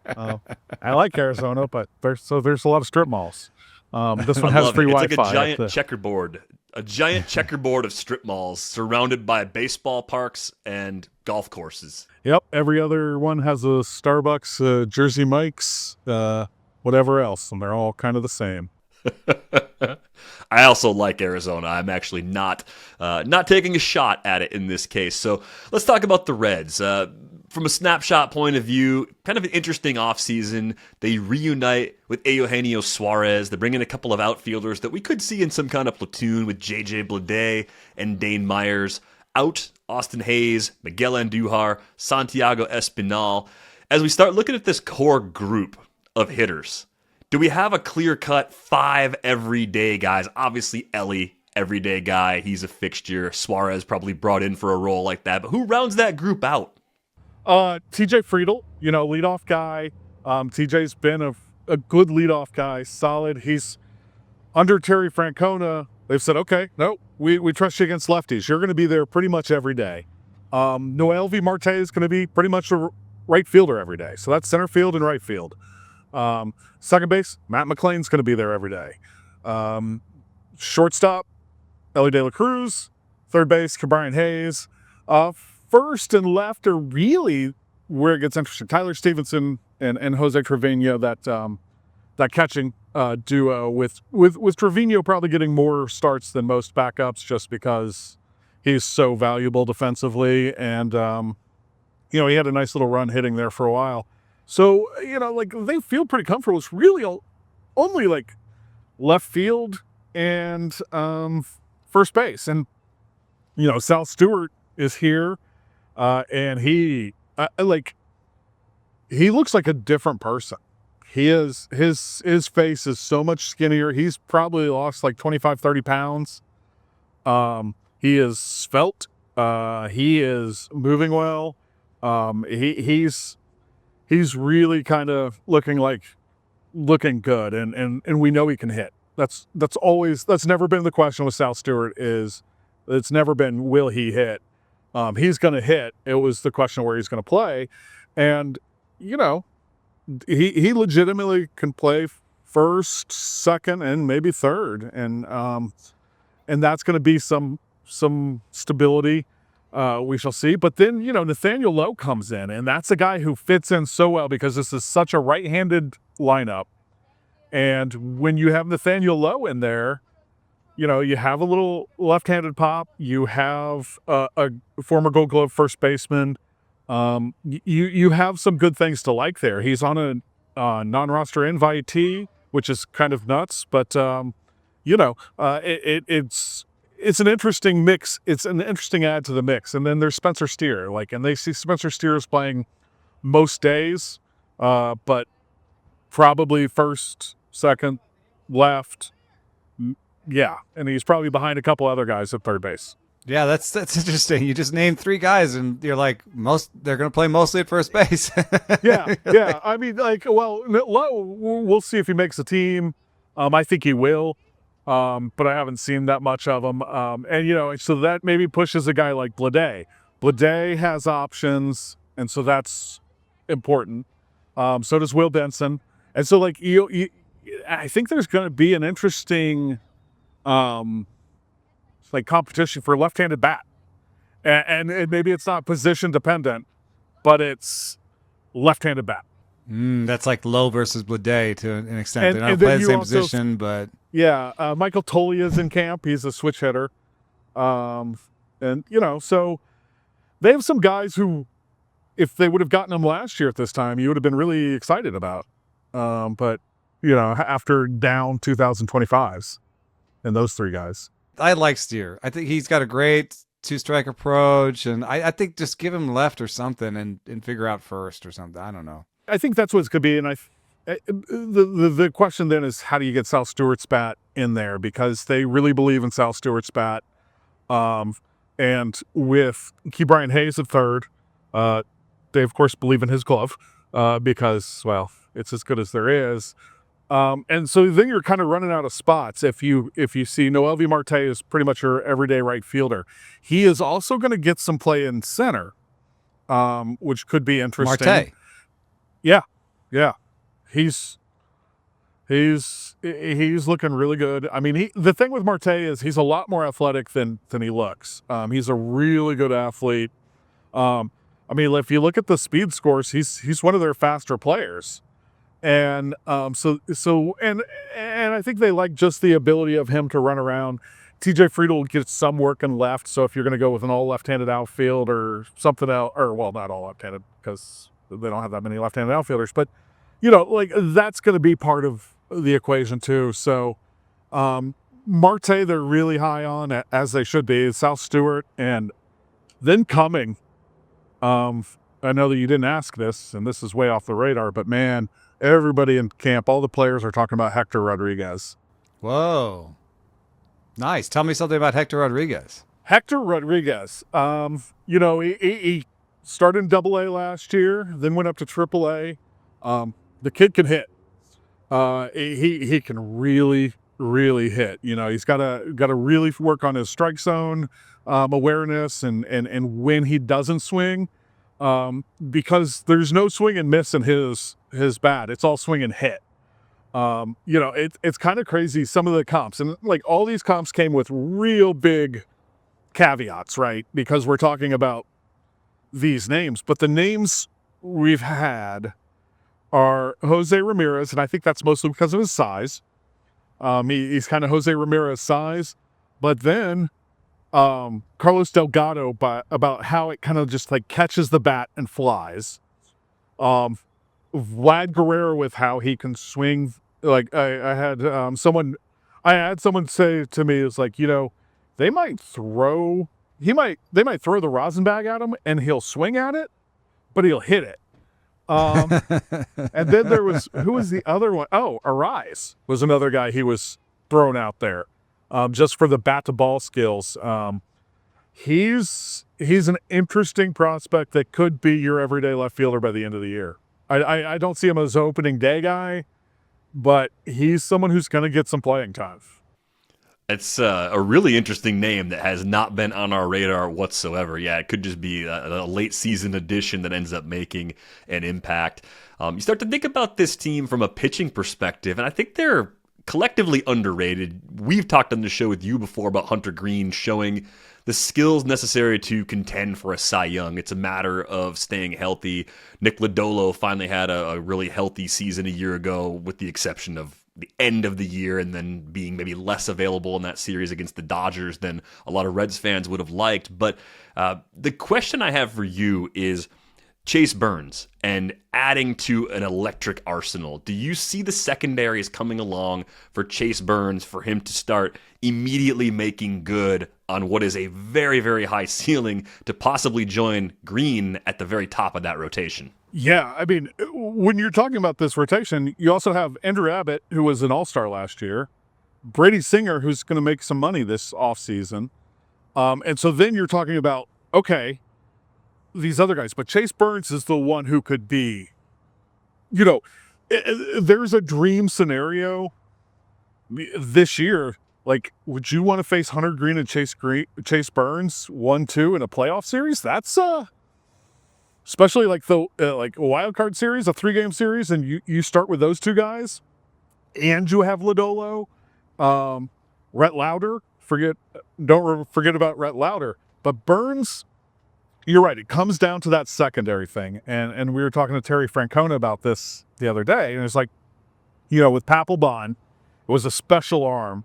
I like Arizona, but there's a lot of strip malls. This one has free Wi-Fi. It's like a giant checkerboard. A giant checkerboard of strip malls surrounded by baseball parks and golf courses. Yep. Every other one has a Starbucks, Jersey Mike's, whatever else, and they're all kind of the same. I also like Arizona. I'm actually not taking a shot at it in this case. So let's talk about the Reds. From a snapshot point of view, kind of an interesting offseason. They reunite with Eugenio Suarez. They bring in a couple of outfielders that we could see in some kind of platoon with J.J. Bleday and Dane Myers. Out, Austin Hayes, Miguel Andujar, Santiago Espinal. As we start looking at this core group of hitters, do we have a clear-cut 5 everyday guys? Obviously, Ellie, everyday guy. He's a fixture. Suarez probably brought in for a role like that. But who rounds that group out? TJ Friedl, leadoff guy. TJ's been a good leadoff guy, solid. He's under Terry Francona. They've said, okay, no, we trust you against lefties. You're going to be there pretty much every day. Noelvi Marte is going to be pretty much a right fielder every day. So that's center field and right field. Second base, Matt McClain's going to be there every day. Shortstop, Ellie De La Cruz. Third base, Ke'Bryan Hayes. First and left are really where it gets interesting. Tyler Stevenson and Jose Trevino, that catching duo with Trevino probably getting more starts than most backups just because he's so valuable defensively. And, he had a nice little run hitting there for a while. So, they feel pretty comfortable. It's really only like left field and first base. And, Sal Stewart is here. And he looks like a different person. His face is so much skinnier. He's probably lost like 25, 30 pounds. He is svelte. He is moving well. He's really kind of looking good. And we know he can hit. That's never been the question with Sal Stewart it's never been, will he hit? He's going to hit. It was the question where he's going to play. And, he legitimately can play first, second, and maybe third. And that's going to be some stability. We shall see. But then, Nathaniel Lowe comes in, and that's a guy who fits in so well because this is such a right-handed lineup. And when you have Nathaniel Lowe in there, you have a little left-handed pop. You have a former Gold Glove first baseman. You have some good things to like there. He's on a non-roster invitee, which is kind of nuts. But it's an interesting mix. It's an interesting add to the mix. And then there's Spencer Steer. And they see Spencer Steer is playing most days, but probably first, second, left. Yeah, and he's probably behind a couple other guys at third base. Yeah, that's interesting. You just named 3 guys, and you're like, they're going to play mostly at first base. yeah. I mean, Lowe, we'll see if he makes the team. I think he will, but I haven't seen that much of him. So that maybe pushes a guy like Bleday. Bleday has options, and so that's important. So does Will Benson. And so, I think there's going to be an interesting competition for left-handed bat, and maybe it's not position dependent, but it's left-handed bat. That's like Lowe versus Bleday to an extent. They don't play the same position, but Michael Toglia is in camp. He's a switch hitter, so they have some guys who, if they would have gotten them last year at this time, you would have been really excited about. But, after down 2025s and those three guys. I like Steer. I think he's got a great two-strike approach, and I think just give him left or something and figure out first or something. I don't know. I think that's what it could be, and the question then is, how do you get Sal Stewart's bat in there? Because they really believe in Sal Stewart's bat. And with Ke'Bryan Hayes at third, they of course believe in his glove because, well, it's as good as there is. And so then you're kind of running out of spots. If you see Noelvi Marte is pretty much your everyday right fielder, he is also going to get some play in center, which could be interesting. Marte. Yeah. He's looking really good. I mean, the thing with Marte is he's a lot more athletic than he looks. He's a really good athlete. I mean, if you look at the speed scores, he's one of their faster players. And so I think they like just the ability of him to run around. TJ Friedl gets some work in left, so if you're going to go with an all left-handed outfield or something else, or well, not all left-handed because they don't have that many left-handed outfielders, but like that's going to be part of the equation too. So Marte they're really high on, as they should be. Sal Stewart, and then coming. I know that you didn't ask this, and this is way off the radar, but man, everybody in camp, all the players are talking about Hector Rodriguez. Whoa. Nice. Tell me something about Hector Rodriguez. Hector Rodriguez, he started in Double-A last year, then went up to Triple-A. The kid can hit. He can really, really hit. He's got to really work on his strike zone awareness and when he doesn't swing, because there's no swing and miss in his bat. It's all swing and hit. It's kind of crazy, some of the comps. And like all these comps came with real big caveats, right? Because we're talking about these names. But the names we've had are Jose Ramirez, and I think that's mostly because of his size. He's kind of Jose Ramirez size. But then Carlos Delgado, about how it kind of just like catches the bat and flies. Vlad Guerrero with how he can swing. Like I had someone say to me, it's like, they might throw the rosin bag at him and he'll swing at it, but he'll hit it. And then who was the other one? Oh, Arise was another guy he was thrown out there, just for the bat to ball skills. He's an interesting prospect that could be your everyday left fielder by the end of the year. I don't see him as an opening day guy, but he's someone who's going to get some playing time. It's a really interesting name that has not been on our radar whatsoever. Yeah, it could just be a late season addition that ends up making an impact. You start to think about this team from a pitching perspective, and I think they're collectively underrated. We've talked on the show with you before about Hunter Green showing the skills necessary to contend for a Cy Young. It's a matter of staying healthy. Nick Lodolo finally had a really healthy season a year ago, with the exception of the end of the year and then being maybe less available in that series against the Dodgers than a lot of Reds fans would have liked. But the question I have for you is Chase Burns and adding to an electric arsenal. Do you see the secondaries coming along for Chase Burns for him to start immediately making good on what is a very, very high ceiling to possibly join Green at the very top of that rotation? Yeah, I mean, when you're talking about this rotation, you also have Andrew Abbott, who was an all-star last year, Brady Singer, who's going to make some money this offseason. And so then you're talking about, okay, these other guys. But Chase Burns is the one who could be, there's a dream scenario this year. Like, would you want to face Hunter Green and Chase Burns 1-2 in a playoff series? That's especially like the like a wild card series, a 3-game series, and you start with those two guys, and you have Lodolo, Rhett Lauder. Don't forget about Rhett Lauder. But Burns, you're right. It comes down to that secondary thing, and we were talking to Terry Francona about this the other day, and it's like, with Papelbon, it was a special arm,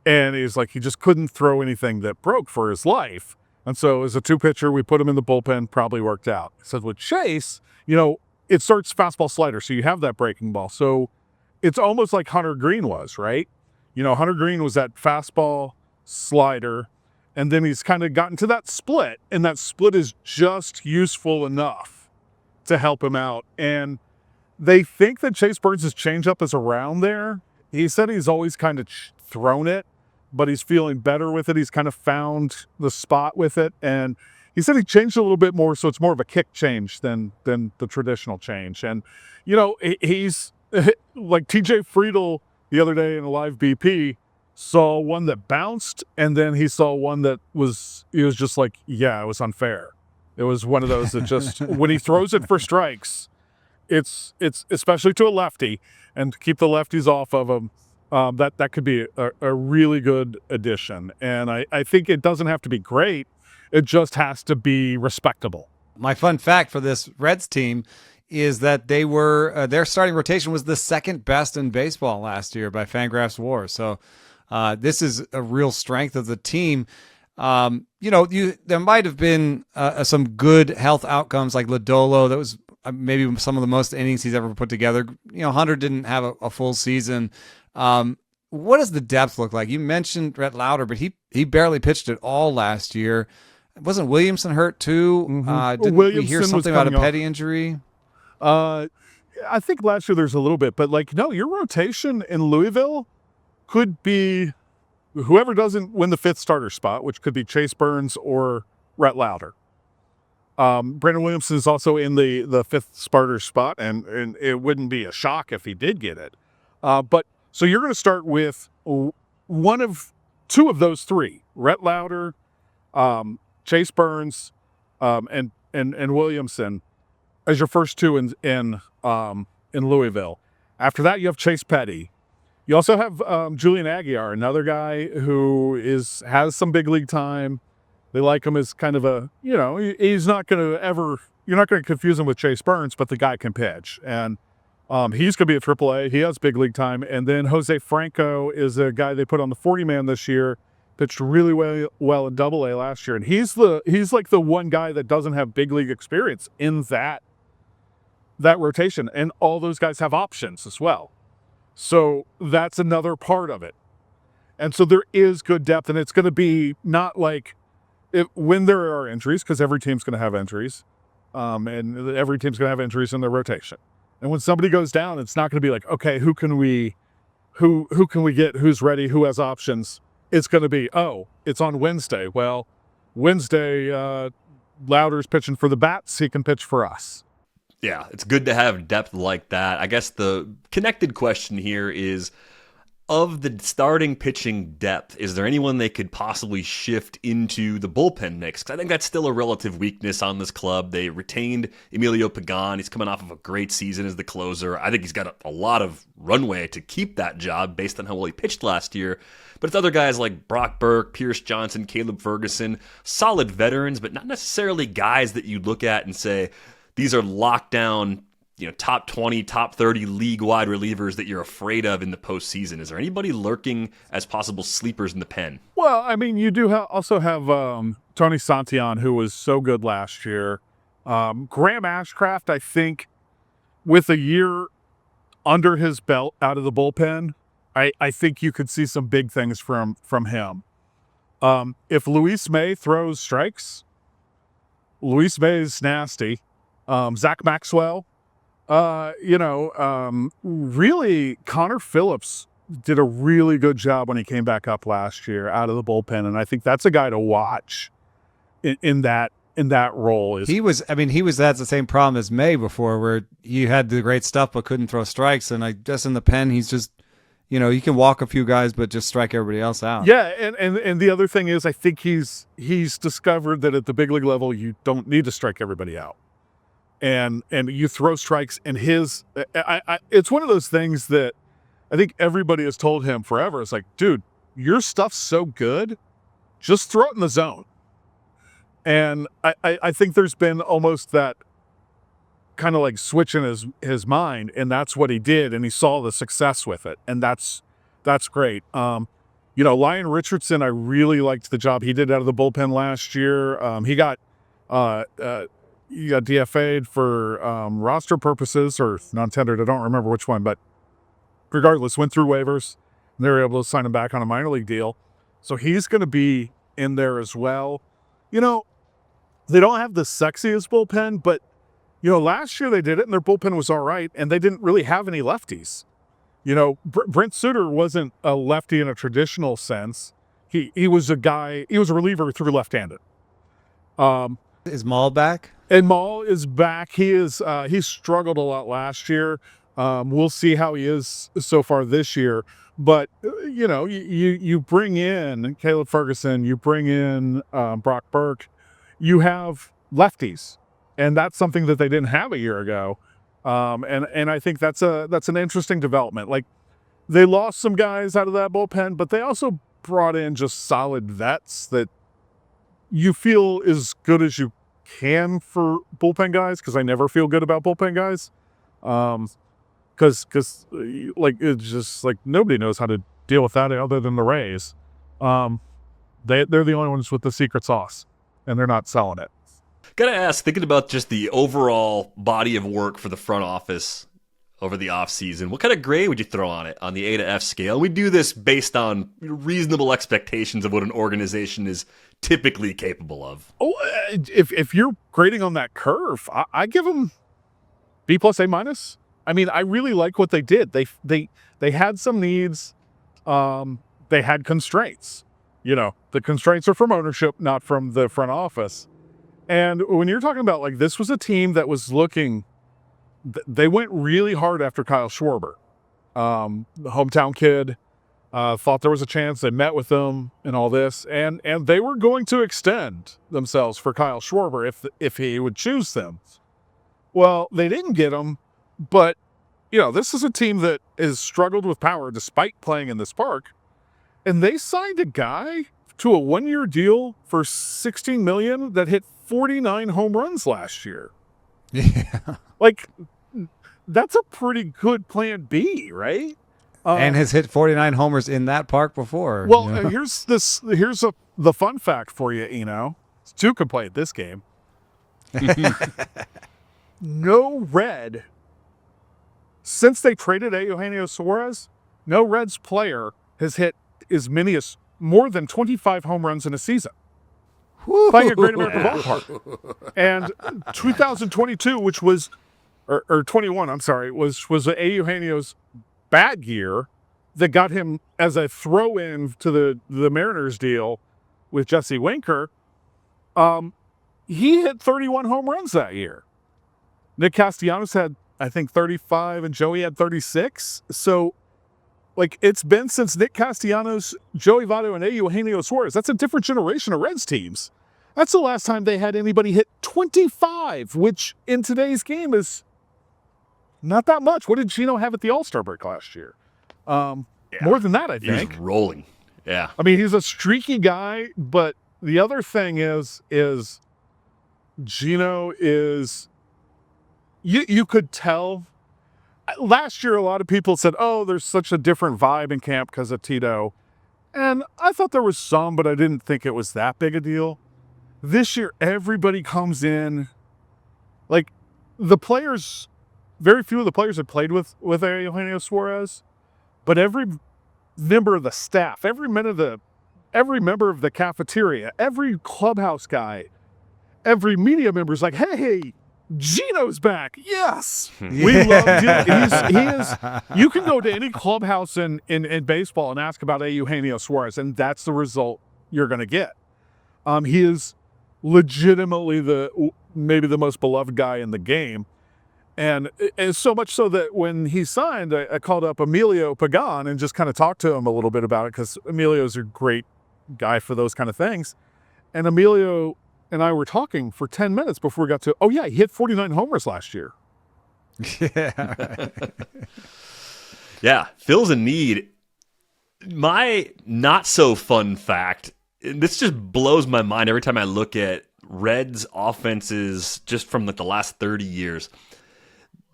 and he's like he just couldn't throw anything that broke for his life. And so as a 2-pitcher, we put him in the bullpen, probably worked out. He said with Chase, it starts fastball slider, so you have that breaking ball. So it's almost like Hunter Green was, right? Hunter Green was that fastball slider, and then he's kind of gotten to that split, and that split is just useful enough to help him out. And they think that Chase Burns' changeup is around there. He said he's always kind of thrown it, but he's feeling better with it. He's kind of found the spot with it. And he said he changed a little bit more, so it's more of a kick change than the traditional change. And, he's like TJ Friedel the other day in a live BP saw one that bounced, and then he saw one that he was just like, yeah, it was unfair. It was one of those that just, when he throws it for strikes, it's especially to a lefty, and to keep the lefties off of him, that could be a really good addition. And I think it doesn't have to be great. It just has to be respectable. My fun fact for this Reds team is that they were their starting rotation was the second best in baseball last year by Fangraphs WAR. So this is a real strength of the team. There might have been some good health outcomes like Lodolo. That was maybe some of the most innings he's ever put together. Hunter didn't have a full season. What does the depth look like? You mentioned Rhett Lauder, but he barely pitched at all last year. Wasn't Williamson hurt too? Mm-hmm. Didn't we hear something about a petty injury? I think last year there's a little bit, but your rotation in Louisville could be whoever doesn't win the 5th starter spot, which could be Chase Burns or Rhett Lauder. Brandon Williamson is also in the 5th starter spot, and it wouldn't be a shock if he did get it. But so you're going to start with one of 2 of those 3, Rhett Lauder, Chase Burns, and Williamson as your first 2 in Louisville. After that, you have Chase Petty. You also have Julian Aguiar, another guy who has some big league time. They like him as kind of a, he's not going to you're not going to confuse him with Chase Burns, but the guy can pitch. And he's going to be at AAA. He has big league time. And then Jose Franco is a guy they put on the 40-man this year, pitched really well in AA last year. And he's like the one guy that doesn't have big league experience in that rotation. And all those guys have options as well. So that's another part of it. And so there is good depth, and it's going to be not like when there are injuries, because every team's going to have injuries, and every team's going to have injuries in their rotation. And when somebody goes down, it's not going to be like, okay, who can we get, who's ready, who has options? It's going to be, it's on Wednesday. Well, Wednesday, Lauder's pitching for the Bats. He can pitch for us. Yeah, it's good to have depth like that. I guess the connected question here is, of the starting pitching depth, is there anyone they could possibly shift into the bullpen mix? Because I think that's still a relative weakness on this club. They retained Emilio Pagan. He's coming off of a great season as the closer. I think he's got a lot of runway to keep that job based on how well he pitched last year. But it's other guys like Brock Burke, Pierce Johnson, Caleb Ferguson, solid veterans, but not necessarily guys that you look at and say, these are lockdown, top 20, top 30 league-wide relievers that you're afraid of in the postseason. Is there anybody lurking as possible sleepers in the pen? Well, I mean, you do also have Tony Santillan, who was so good last year. Graham Ashcraft, I think, with a year under his belt out of the bullpen, I think you could see some big things from him. If Luis May throws strikes, Luis May is nasty. Zach Maxwell, really Connor Phillips did a really good job when he came back up last year out of the bullpen. And I think that's a guy to watch in that role. He was that's the same problem as May before, where he had the great stuff, but couldn't throw strikes. And I guess in the pen, he's just, he can walk a few guys, but just strike everybody else out. Yeah. And the other thing is, I think he's discovered that at the big league level, you don't need to strike everybody out. And you throw strikes, and it's one of those things that I think everybody has told him forever. It's like, dude, your stuff's so good, just throw it in the zone. And I think there's been almost that kind of like switch in his mind, and that's what he did, and he saw the success with it, and that's great. Lyon Richardson, I really liked the job he did out of the bullpen last year. He got DFA'd for roster purposes or non-tendered. I don't remember which one, but regardless, went through waivers. And they were able to sign him back on a minor league deal. So he's going to be in there as well. They don't have the sexiest bullpen, but, last year they did it and their bullpen was all right, and they didn't really have any lefties. Brent Suter wasn't a lefty in a traditional sense. He was a reliever through left-handed. Is Maul back? And Maul is back. He struggled a lot last year. We'll see how he is so far this year. But, you bring in Caleb Ferguson, you bring in Brock Burke, you have lefties. And that's something that they didn't have a year ago. And I think that's an interesting development. Like, they lost some guys out of that bullpen, but they also brought in just solid vets that you feel as good as you can for bullpen guys, because I never feel good about bullpen guys. Because it's just like nobody knows how to deal with that other than the Rays. They're the only ones with the secret sauce, and they're not selling it. Gotta ask, thinking about just the overall body of work for the front office over the offseason, what kind of grade would you throw on it on the A to F scale? We do this based on reasonable expectations of what an organization is typically capable of. Oh, if you're grading on that curve, I give them B plus A minus. I mean, I really like what they did. They had some needs. They had constraints. The constraints are from ownership, not from the front office. And when you're talking about, like, this was a team that was looking, they went really hard after Kyle Schwarber. The hometown kid, thought there was a chance. They met with them and all this. And they were going to extend themselves for Kyle Schwarber if he would choose them. Well, they didn't get him. But, this is a team that has struggled with power despite playing in this park. And they signed a guy to a 1-year deal for $16 million that hit 49 home runs last year. Yeah. Like, that's a pretty good plan B, right? And has hit 49 homers in that park before. Well, here's the fun fact for you, Eno. Stu could play at this game. No Red, since they traded Eugenio Suarez, no Reds player has hit as many as more than 25 home runs in a season. Playing at Great American Ballpark. And 2022, which was, or 21, I'm sorry, was Eugenio's bad year that got him as a throw-in to the Mariners deal with Jesse Winker. He hit 31 home runs that year. Nick Castellanos had, I think, 35, and Joey had 36. So, like, it's been since Nick Castellanos, Joey Votto, and Eugenio Suarez. That's a different generation of Reds teams. That's the last time they had anybody hit 25, which in today's game is not that much. What did Gino have at the All-Star break last year? More than that, I think. He's rolling. Yeah. I mean, he's a streaky guy, but the other thing is Gino is, you could tell. Last year, a lot of people said, oh, there's such a different vibe in camp because of Tito. And I thought there was some, but I didn't think it was that big a deal. This year, everybody comes in. Like, the players, very few of the players had played with Eugenio Suarez, but every member of the staff, every member of the cafeteria, every clubhouse guy, every media member is like, hey, Gino's back. Yes. We love Gino. He is. You can go to any clubhouse in baseball and ask about Eugenio Suarez, and that's the result you're going to get. He is legitimately maybe the most beloved guy in the game. And so much so that when he signed, I called up Emilio Pagan and just kind of talked to him a little bit about it, because Emilio's a great guy for those kind of things. And Emilio and I were talking for 10 minutes before we got to, oh yeah, he hit 49 homers last year. Yeah. Right. Yeah, fills a need. My not so fun fact, and this just blows my mind every time I look at Reds offenses just from like the last 30 years.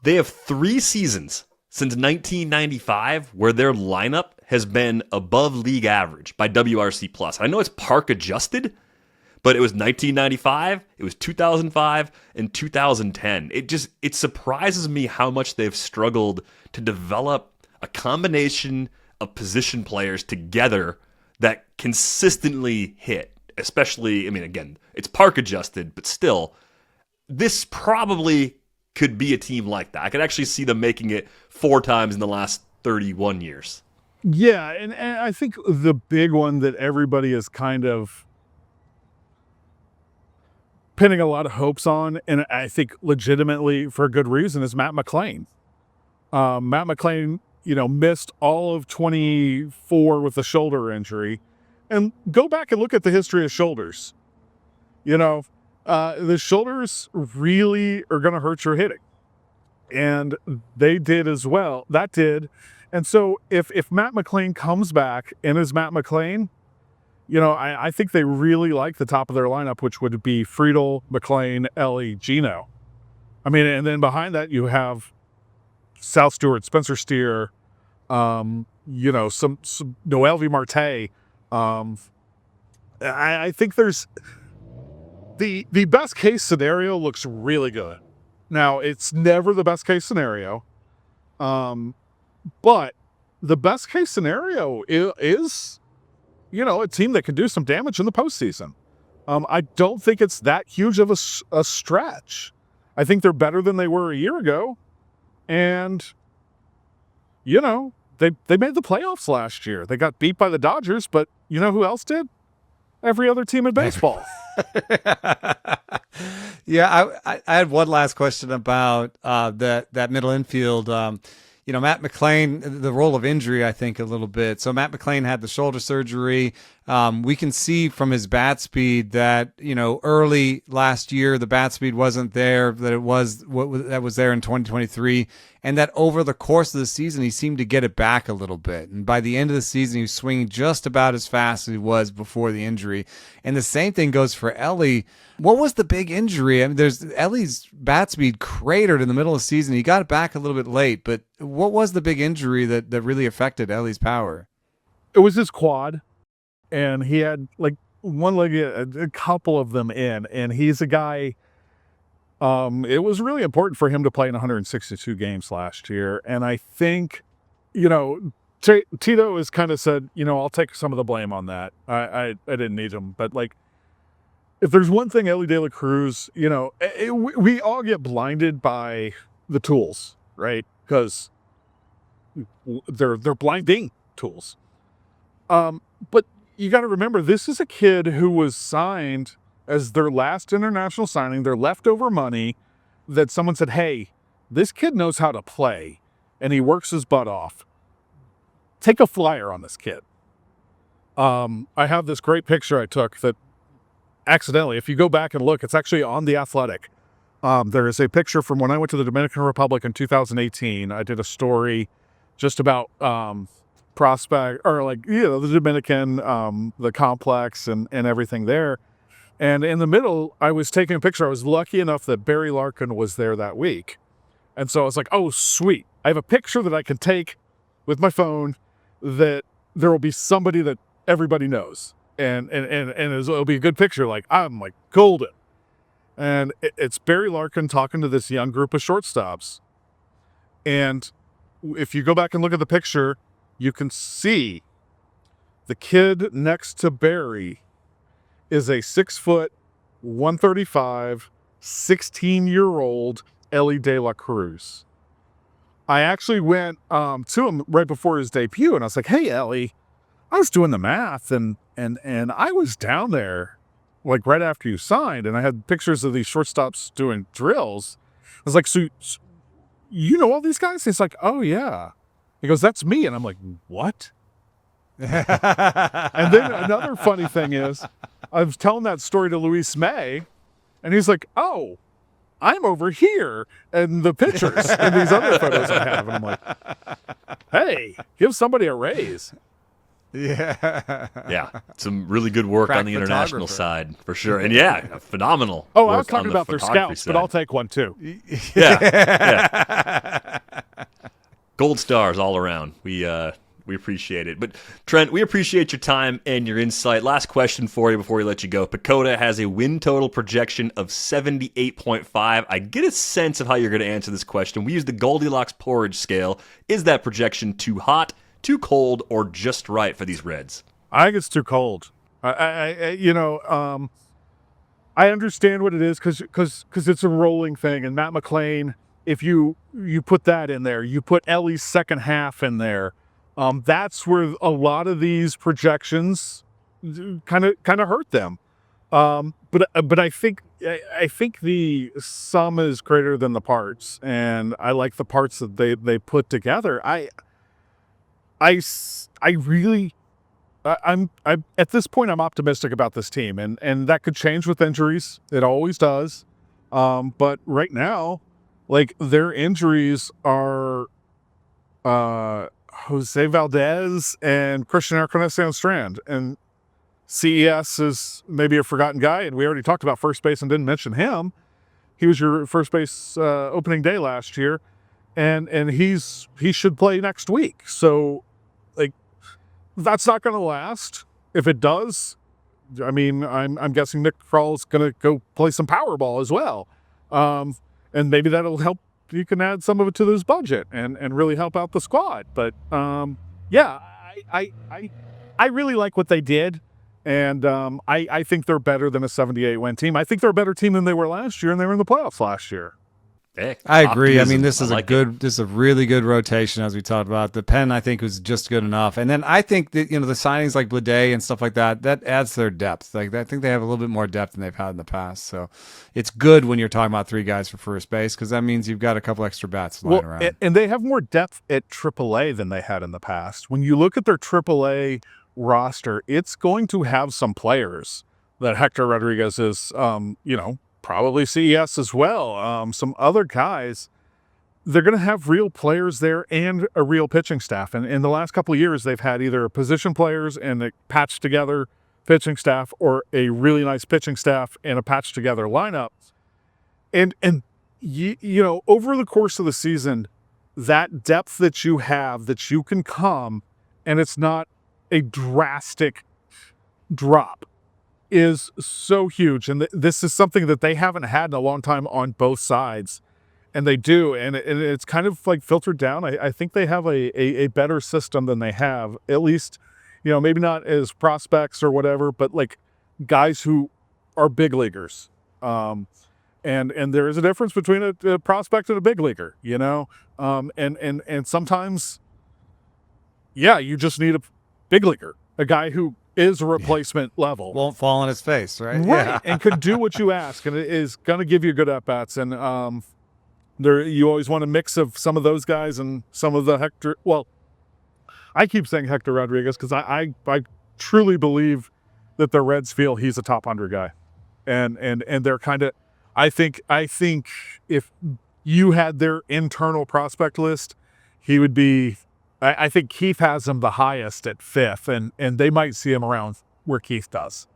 They have 3 seasons since 1995 where their lineup has been above league average by WRC plus. I know it's park adjusted, but it was 1995, it was 2005, and 2010. It surprises me how much they've struggled to develop a combination of position players together that consistently hit. Especially, I mean, again, it's park adjusted, but still, this probably could be a team like that. I could actually see them making it 4 times in the last 31 years. Yeah, and I think the big one that everybody is kind of pinning a lot of hopes on, and I think legitimately for a good reason, is Matt McClain. Matt McClain, missed all of 24 with a shoulder injury. And go back and look at the history of shoulders. The shoulders really are going to hurt your hitting. And they did as well. That did. And so if Matt McClain comes back and is Matt McClain, I think they really like the top of their lineup, which would be Friedel, McClain, Ellie, Gino. I mean, and then behind that you have Sal Stewart, Spencer Steer, some Noel V. Marte. I think there's the best case scenario looks really good. Now, it's never the best case scenario. But the best case scenario is a team that can do some damage in the postseason. I don't think it's that huge of a stretch. I think they're better than they were a year ago. And, they made the playoffs last year. They got beat by the Dodgers, but you know who else did? Every other team in baseball. Yeah, I had one last question about that middle infield. Matt McClain, the role of injury, I think, a little bit. So Matt McClain had the shoulder surgery. We can see from his bat speed that, early last year, the bat speed wasn't there, that it was that was there in 2023. And that over the course of the season, he seemed to get it back a little bit. And by the end of the season, he was swinging just about as fast as he was before the injury. And the same thing goes for Ellie. What was the big injury? I mean, Ellie's bat speed cratered in the middle of the season. He got it back a little bit late, but what was the big injury that really affected Ellie's power? It was his quad, and he had like one leg, a couple of them in, and he's a guy. It was really important for him to play in 162 games last year, and I think, Tito has kind of said, I'll take some of the blame on that. I didn't need him, but like, if there's one thing Ellie De La Cruz, we all get blinded by the tools, right? Because they're blinding tools. But you got to remember, this is a kid who was signed as their last international signing, their leftover money, that someone said, hey, this kid knows how to play, and he works his butt off. Take a flyer on this kid. I have this great picture I took that accidentally, if you go back and look, it's actually on The Athletic. There is a picture from when I went to the Dominican Republic in 2018. I did a story just about prospect, or the Dominican, the complex and everything there. And in the middle, I was taking a picture. I was lucky enough that Barry Larkin was there that week. And so I was like, oh, sweet. I have a picture that I can take with my phone that there will be somebody that everybody knows. And it'll be a good picture. Like, I'm like golden. And it's Barry Larkin talking to this young group of shortstops. And if you go back and look at the picture, you can see the kid next to Barry is a 6', 135, 16-year-old Ellie De La Cruz. I actually went to him right before his debut, and I was like, hey, Ellie, I was doing the math, and I was down there like right after you signed, and I had pictures of these shortstops doing drills. I was like, so you know all these guys? He's like, oh, yeah. He goes, that's me. And I'm like, what? And then another funny thing is, I was telling that story to Luis May, and he's like, oh, I'm over here, and the pictures and these other photos I have. And I'm like, hey, give somebody a raise. Yeah. Some really good work Crack on the international photographer. side, for sure. And yeah, phenomenal. Oh, work I was talking on the about their photography scouts, side. but I'll take one too. Yeah. Gold stars all around. We We appreciate it. But Trent, we appreciate your time and your insight. Last question for you before we let you go. Pacoda has a win total projection of 78.5. I get a sense of how you're going to answer this question. We use the Goldilocks porridge scale. Is that projection too hot, too cold, or just right for these Reds? I think it's too cold. I understand what it is because it's a rolling thing. And Matt McClain, if you put that in there, you put Ellie's second half in there. That's where a lot of these projections kind of hurt them. But I think the sum is greater than the parts, and I like the parts that they put together. I'm at this point I'm optimistic about this team, and that could change with injuries. It always does. But right now, like, their injuries are Jose Valdez and Christian Encarnacion-Strand, and CES is maybe a forgotten guy, and we already talked about first base and didn't mention him. He was your first base opening day last year, and he should play next week. So, like, that's not going to last. If it does, I mean, I'm guessing Nick Krall's going to go play some Powerball as well, and maybe that'll help. You can add some of it to this budget and really help out the squad. But yeah, I really like what they did, and I think they're better than a 78 win team. I think they're a better team than they were last year, and they were in the playoffs last year. Hey, I agree. optimism. I mean, this is like this is a really good rotation, as we talked about. The pen, I think, was just good enough. And then I think that, the signings like Blade and stuff like that adds to their depth. Like, I think they have a little bit more depth than they've had in the past. So it's good when you're talking about three guys for first base, because that means you've got a couple extra bats lying around. And they have more depth at AAA than they had in the past. When you look at their AAA roster, it's going to have some players that Hector Rodriguez is, probably CES as well. Some other guys. They're going to have real players there and a real pitching staff. And in the last couple of years, they've had either position players and a patched together pitching staff, or a really nice pitching staff and a patched together lineup. And over the course of the season, that depth that you have, that you can come, and it's not a drastic drop, is so huge. And this is something that they haven't had in a long time on both sides. And they do, and it's kind of like filtered down. I think they have a better system than they have, at least, maybe not as prospects or whatever, but like guys who are big leaguers. And there is a difference between a prospect and a big leaguer, and sometimes, yeah, you just need a big leaguer, a guy who is a replacement level. Won't fall on his face, right? Right, yeah. And could do what you ask, and it is going to give you good at-bats. And you always want a mix of some of those guys and some of the Hector. Well, I keep saying Hector Rodriguez because I truly believe that the Reds feel he's a top 100 guy, and they're kind of. I think if you had their internal prospect list, he would be. I think Keith has him the highest at 5th, and they might see him around where Keith does.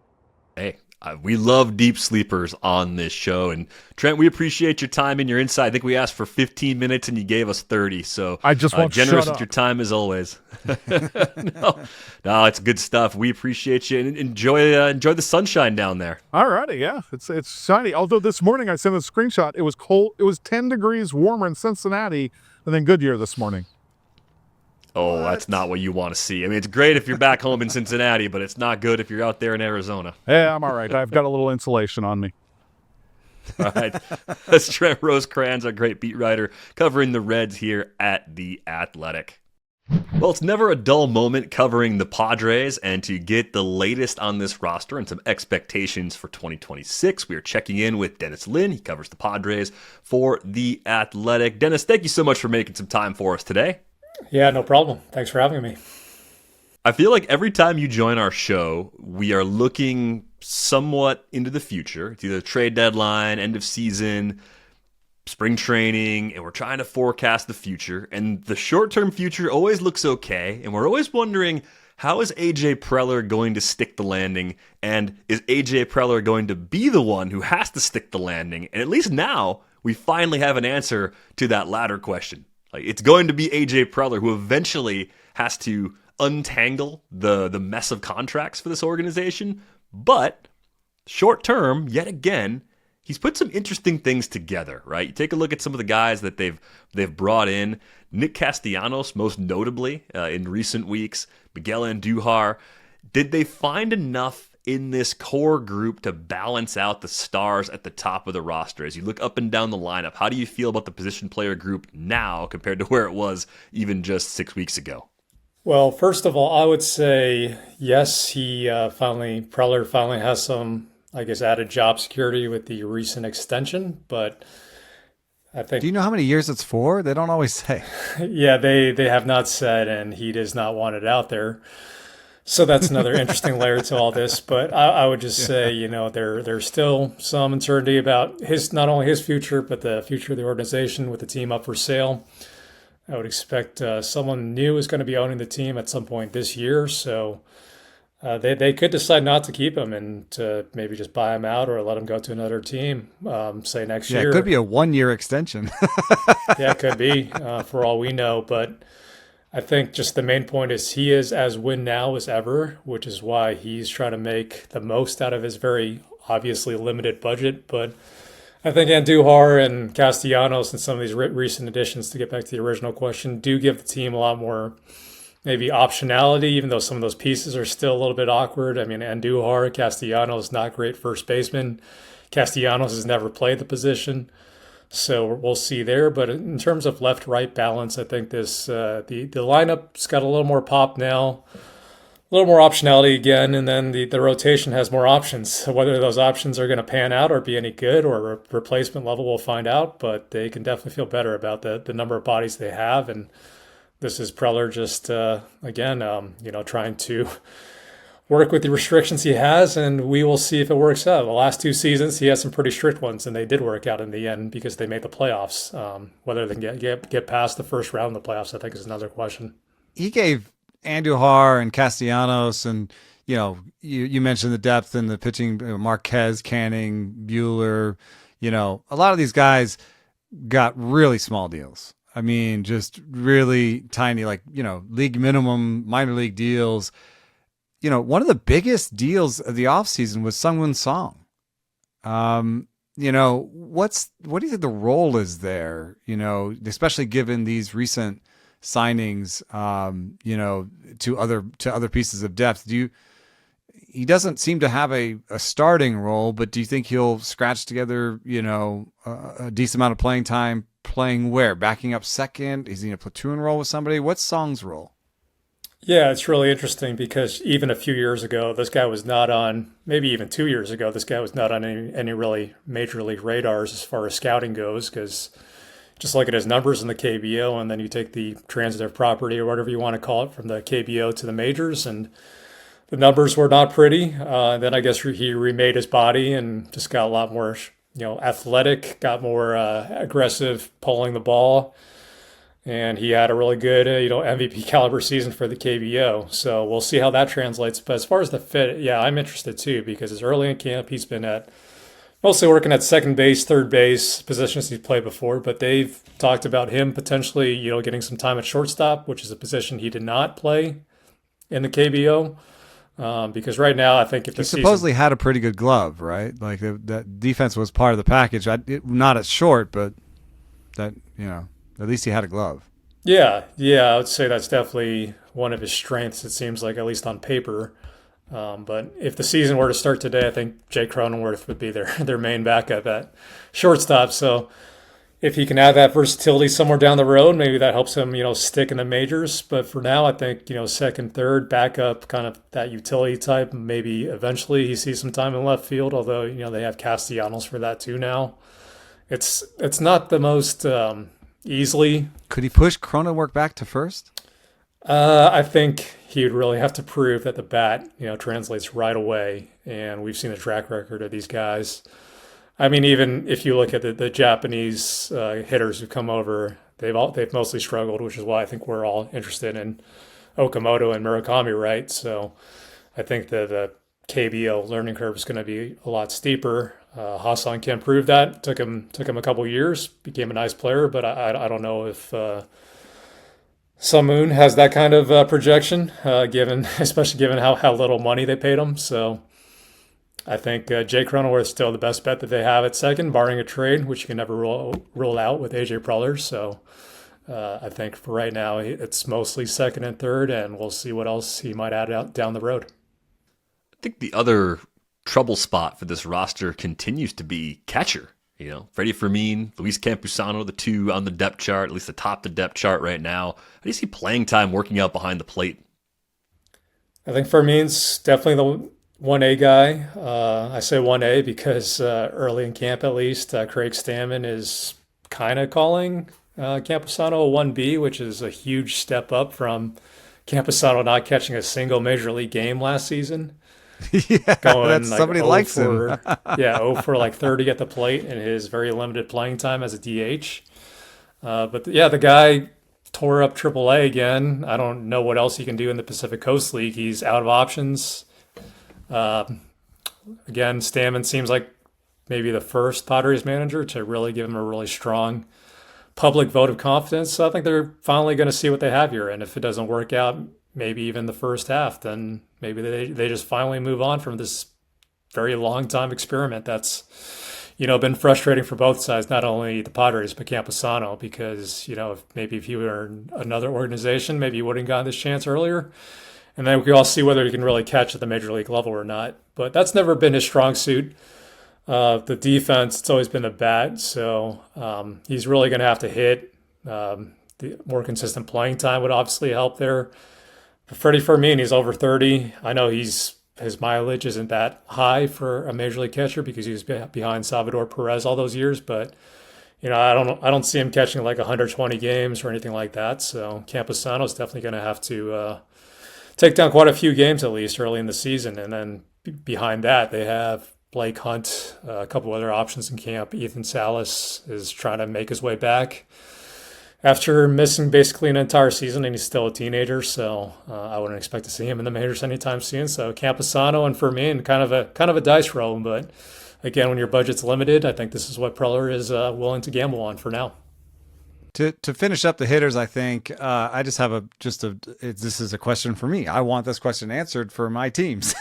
Hey, we love deep sleepers on this show. And Trent, we appreciate your time and your insight. I think we asked for 15 minutes and you gave us 30. So I just want generous shut with up. your time as always. No, it's good stuff. We appreciate you, and enjoy the sunshine down there. All righty, yeah, it's sunny. Although this morning I sent a screenshot. It was cold. It was 10 degrees warmer in Cincinnati than in Goodyear this morning. Oh, that's not what you want to see. I mean, it's great if you're back home in Cincinnati, but it's not good if you're out there in Arizona. Yeah, I'm all right. I've got a little insulation on me. All right. That's Trent Rosecrans, our great beat writer, covering the Reds here at The Athletic. Well, it's never a dull moment covering the Padres, and to get the latest on this roster and some expectations for 2026, we are checking in with Dennis Lin. He covers the Padres for The Athletic. Dennis, thank you so much for making some time for us today. Yeah, no problem. Thanks for having me. I feel like every time you join our show, we are looking somewhat into the future. It's either trade deadline, end of season, spring training, and we're trying to forecast the future. And the short-term future always looks okay, and we're always wondering, how is A.J. Preller going to stick the landing? And is A.J. Preller going to be the one who has to stick the landing? And at least now, we finally have an answer to that latter question. Like, it's going to be A.J. Preller who eventually has to untangle the mess of contracts for this organization. But short term, yet again, he's put some interesting things together, right? You take a look at some of the guys that they've brought in. Nick Castellanos, most notably, in recent weeks. Miguel Andujar. Did they find enough in this core group to balance out the stars at the top of the roster? As you look up and down the lineup, how do you feel about the position player group now compared to where it was even just 6 weeks ago? Well, first of all, I would say yes. Preller finally has some, I guess, added job security with the recent extension. But I think, do you know how many years it's for? They don't always say. Yeah, they have not said, and he does not want it out there. So that's another interesting layer to all this. But I would just say, there's still some uncertainty about not only his future, but the future of the organization with the team up for sale. I would expect someone new is going to be owning the team at some point this year. So they could decide not to keep him and to maybe just buy him out or let him go to another team, say next year. Yeah, it could be a 1-year extension. Yeah, it could be for all we know. But I think just the main point is he is as win now as ever, which is why he's trying to make the most out of his very obviously limited budget. But I think Andujar and Castellanos and some of these recent additions, to get back to the original question, do give the team a lot more maybe optionality, even though some of those pieces are still a little bit awkward. I mean, Andujar, Castellanos, not great first baseman. Castellanos has never played the position. So we'll see there. But in terms of left-right balance, I think the lineup's got a little more pop now, a little more optionality again, and then the rotation has more options. So whether those options are going to pan out or be any good or replacement level, we'll find out. But they can definitely feel better about the number of bodies they have. And this is Preller just, trying to work with the restrictions he has, and we will see if it works out. The last 2 seasons, he has some pretty strict ones, and they did work out in the end because they made the playoffs. Whether they can get past the first round of the playoffs, I think, is another question. He gave Andujar and Castellanos, and you mentioned the depth in the pitching, Marquez, Canning, Buehler. A lot of these guys got really small deals. I mean, just really tiny, league minimum, minor league deals. One of the biggest deals of the offseason was Sungwon Song. What do you think the role is there? Especially given these recent signings, to other pieces of depth. He doesn't seem to have a starting role, but do you think he'll scratch together, a decent amount of playing time playing where? Backing up second? Is he in a platoon role with somebody? What's Song's role? Yeah, it's really interesting because even a few years ago, this guy was not on, maybe even 2 years ago, this guy was not on any really major league radars as far as scouting goes, because just look at his numbers in the KBO, and then you take the transitive property or whatever you want to call it from the KBO to the majors, and the numbers were not pretty. Then I guess he remade his body and just got a lot more, athletic, got more aggressive pulling the ball. And he had a really good, MVP caliber season for the KBO. So we'll see how that translates. But as far as the fit, yeah, I'm interested too, because as early in camp, he's been mostly working at second base, third base, positions he's played before. But they've talked about him potentially, getting some time at shortstop, which is a position he did not play in the KBO. Because right now, I think if the season supposedly had a pretty good glove, right? Like that defense was part of the package. Not at short, but that, at least he had a glove. Yeah, I would say that's definitely one of his strengths, it seems like, at least on paper. But if the season were to start today, I think Jay Cronenworth would be their main backup at shortstop. So if he can add that versatility somewhere down the road, maybe that helps him, stick in the majors. But for now, I think, second, third, backup, kind of that utility type. Maybe eventually he sees some time in left field, although, they have Castellanos for that too now. It's not the most... easily. Could he push Cronenworth back to first? I think he would really have to prove that the bat, translates right away. And we've seen the track record of these guys. I mean, even if you look at the Japanese hitters who come over, they've mostly struggled, which is why I think we're all interested in Okamoto and Murakami, right? So I think the KBO learning curve is going to be a lot steeper. Hassan Kim proved that. Took him a couple years. Became a nice player, but I don't know if Moon has that kind of projection, especially given how little money they paid him. So I think Jake Cronenworth is still the best bet that they have at second, barring a trade, which you can never rule out with AJ Preller. So I think for right now, it's mostly second and third, and we'll see what else he might add out down the road. I think the other trouble spot for this roster continues to be catcher. Freddie Fermin, Luis Campusano, the two on the depth chart, at least atop the depth chart right now. How do you see playing time working out behind the plate? I think Fermin's definitely the 1A guy. I say 1A because early in camp, at least, Craig Stammen is kind of calling Campusano a 1B, which is a huge step up from Campusano not catching a single major league game last season. Yeah, somebody likes him. 0 for like 30 at the plate in his very limited playing time as a DH. But yeah, the guy tore up AAA again. I don't know what else he can do in the Pacific Coast League. He's out of options. Again, Stammen seems like maybe the first Padres manager to really give him a really strong public vote of confidence. So I think they're finally going to see what they have here. And if it doesn't work out, maybe even the first half, then maybe they just finally move on from this very long time experiment that's, been frustrating for both sides, not only the Padres, but Campusano, because, if he were in another organization, maybe he wouldn't gotten this chance earlier. And then we can all see whether he can really catch at the major league level or not. But that's never been his strong suit. The defense, it's always been the bat. So he's really going to have to hit. The more consistent playing time would obviously help there. Freddie Fermin, he's over 30. I know his mileage isn't that high for a major league catcher because he was behind Salvador Perez all those years, but I don't see him catching like 120 games or anything like that. So Campusano is definitely going to have to take down quite a few games at least early in the season, and then behind that they have Blake Hunt, a couple other options in camp. Ethan Salas is trying to make his way back after missing basically an entire season, and he's still a teenager, so I wouldn't expect to see him in the majors anytime soon. So Campusano and Fermin, kind of a dice roll, but again, when your budget's limited, I think this is what Preller is willing to gamble on for now. To finish up the hitters, I think I just have this is a question for me. I want this question answered for my teams.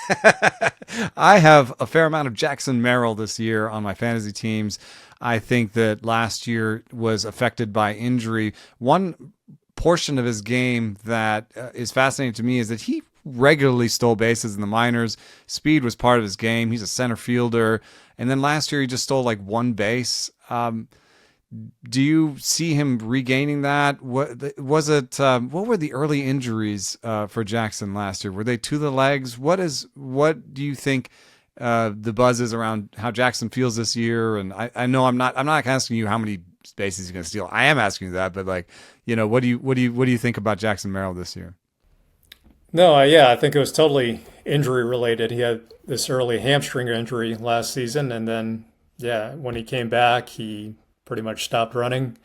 I have a fair amount of Jackson Merrill this year on my fantasy teams. I think that last year was affected by injury. One portion of his game that is fascinating to me is that he regularly stole bases in the minors. Speed was part of his game. He's a center fielder. And then last year he just stole like one base. Do you see him regaining that? What were the early injuries for Jackson last year? Were they to the legs? What do you think the buzz is around how Jackson feels this year? And I know I'm not asking you how many bases he's going to steal. I am asking you that, but what do you think about Jackson Merrill this year? No, yeah, I think it was totally injury related. He had this early hamstring injury last season, and then when he came back, he pretty much stopped running.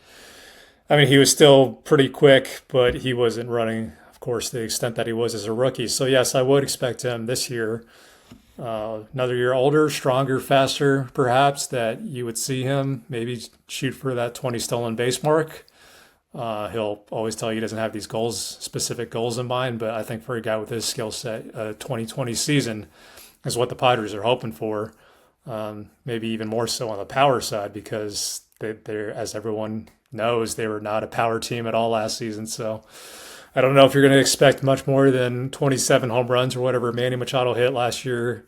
I mean, he was still pretty quick, but he wasn't running, of course, the extent that he was as a rookie. So yes, I would expect him this year, another year older, stronger, faster, perhaps, that you would see him maybe shoot for that 20 stolen base mark. He'll always tell you he doesn't have these specific goals in mind, but I think for a guy with his skill set, a 2020 season is what the Padres are hoping for. Maybe even more so on the power side, because they're, as everyone knows, they were not a power team at all last season. So I don't know if you're going to expect much more than 27 home runs or whatever Manny Machado hit last year.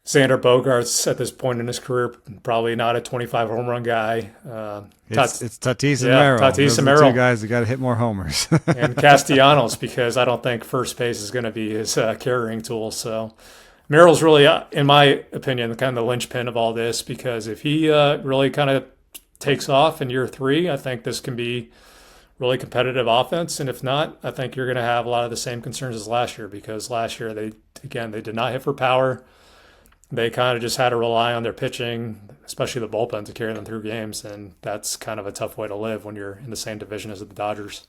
Xander Bogaerts at this point in his career, probably not a 25 home run guy. It's Tatis and Merrill. Tatis and Merrill. Merrill. Two guys that got to hit more homers. And Castellanos, because I don't think first base is going to be his carrying tool. So Merrill's really, in my opinion, kind of the linchpin of all this, because if he really kind of takes off in year 3, I think this can be really competitive offense. And if not, I think you're going to have a lot of the same concerns as last year, because last year they did not hit for power. They kind of just had to rely on their pitching, especially the bullpen, to carry them through games. And that's kind of a tough way to live when you're in the same division as the Dodgers.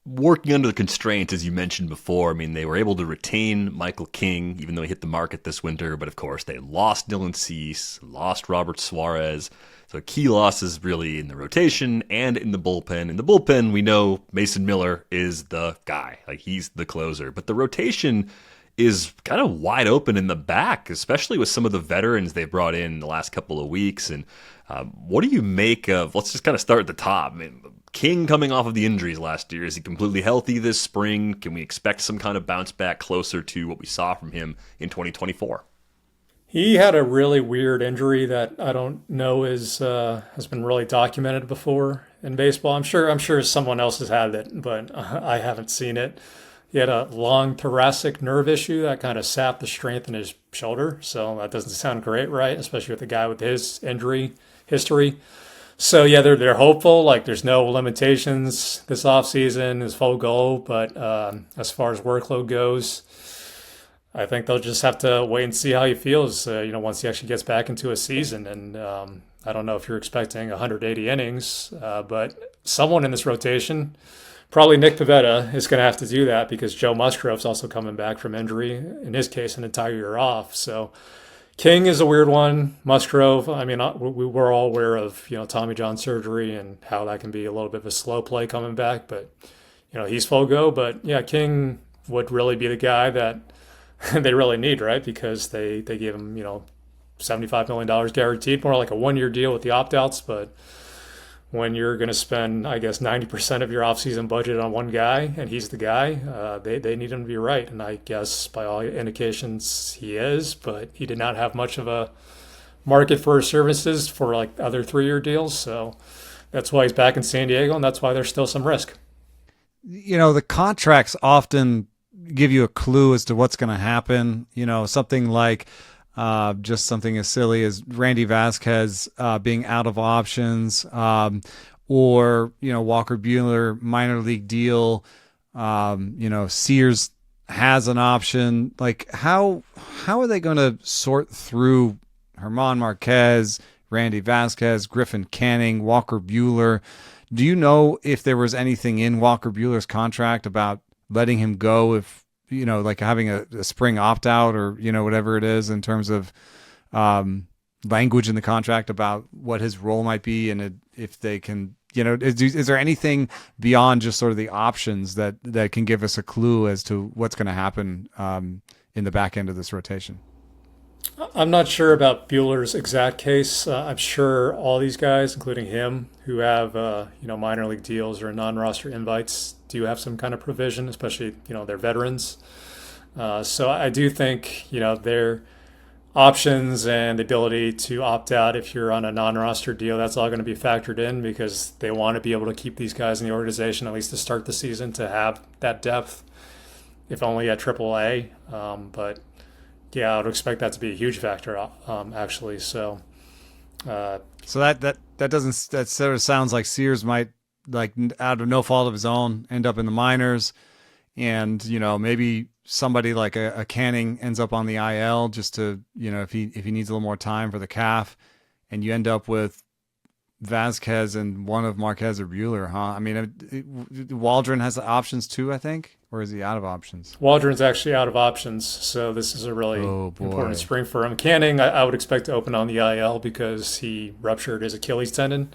working under the constraints, as you mentioned before. I mean, they were able to retain Michael King, even though he hit the market this winter. But of course, they lost Dylan Cease, lost Robert Suarez. So key losses really in the rotation and in the bullpen. In the bullpen, we know Mason Miller is the guy. Like, he's the closer. But the rotation is kind of wide open in the back, especially with some of the veterans they brought in the last couple of weeks. And what do you make of, let's just kind of start at the top. I mean, King coming off of the injuries last year, is he completely healthy this spring? Can we expect some kind of bounce back closer to what we saw from him in 2024? He had a really weird injury that I don't know has been really documented before in baseball. I'm sure someone else has had it, but I haven't seen it. He had a long thoracic nerve issue that kind of sapped the strength in his shoulder. So that doesn't sound great, right? Especially with a guy with his injury history. So yeah, they're hopeful. Like, there's no limitations this offseason, is full go. But as far as workload goes, I think they'll just have to wait and see how he feels, once he actually gets back into a season. And I don't know if you're expecting 180 innings, but someone in this rotation, probably Nick Pivetta, is going to have to do that, because Joe Musgrove's also coming back from injury, in his case, an entire year off. So King is a weird one. Musgrove, I mean, we're all aware of, Tommy John surgery and how that can be a little bit of a slow play coming back, but, he's full go. But yeah, King would really be the guy that they really need, right? Because they gave him, $75 million guaranteed, more like a 1-year deal with the opt-outs. But when you're going to spend, I guess, 90% of your offseason budget on one guy, and he's the guy, they need him to be right. And I guess by all indications he is, but he did not have much of a market for his services for like other 3-year deals. So that's why he's back in San Diego, and that's why there's still some risk. The contracts often give you a clue as to what's going to happen. Something like just something as silly as Randy Vasquez being out of options, or Walker Buehler minor league deal. Sears has an option. Like, how are they going to sort through German Marquez, Randy Vasquez, Griffin Canning, Walker Buehler? Do you know if there was anything in Walker Buehler's contract about letting him go, if like having a spring opt out, or whatever it is in terms of language in the contract about what his role might be, and if they can, is there anything beyond just sort of the options that can give us a clue as to what's going to happen in the back end of this rotation? I'm not sure about Buehler's exact case. I'm sure all these guys, including him, who have minor league deals or non-roster invites, do have some kind of provision, especially they're veterans. So I do think their options and the ability to opt out if you're on a non-roster deal, that's all going to be factored in, because they want to be able to keep these guys in the organization at least to start the season, to have that depth, if only at AAA. But yeah, I would expect that to be a huge factor, actually. So that sort of sounds like Sears might, like, out of no fault of his own, end up in the minors, and maybe somebody like a Canning ends up on the IL just to if he needs a little more time for the calf, and you end up with Vasquez and one of Marquez or Buehler, huh? I mean, Waldron has the options too, I think, or is he out of options? Waldron's actually out of options, so this is a really important spring for him. Canning, I would expect to open on the IL because he ruptured his Achilles tendon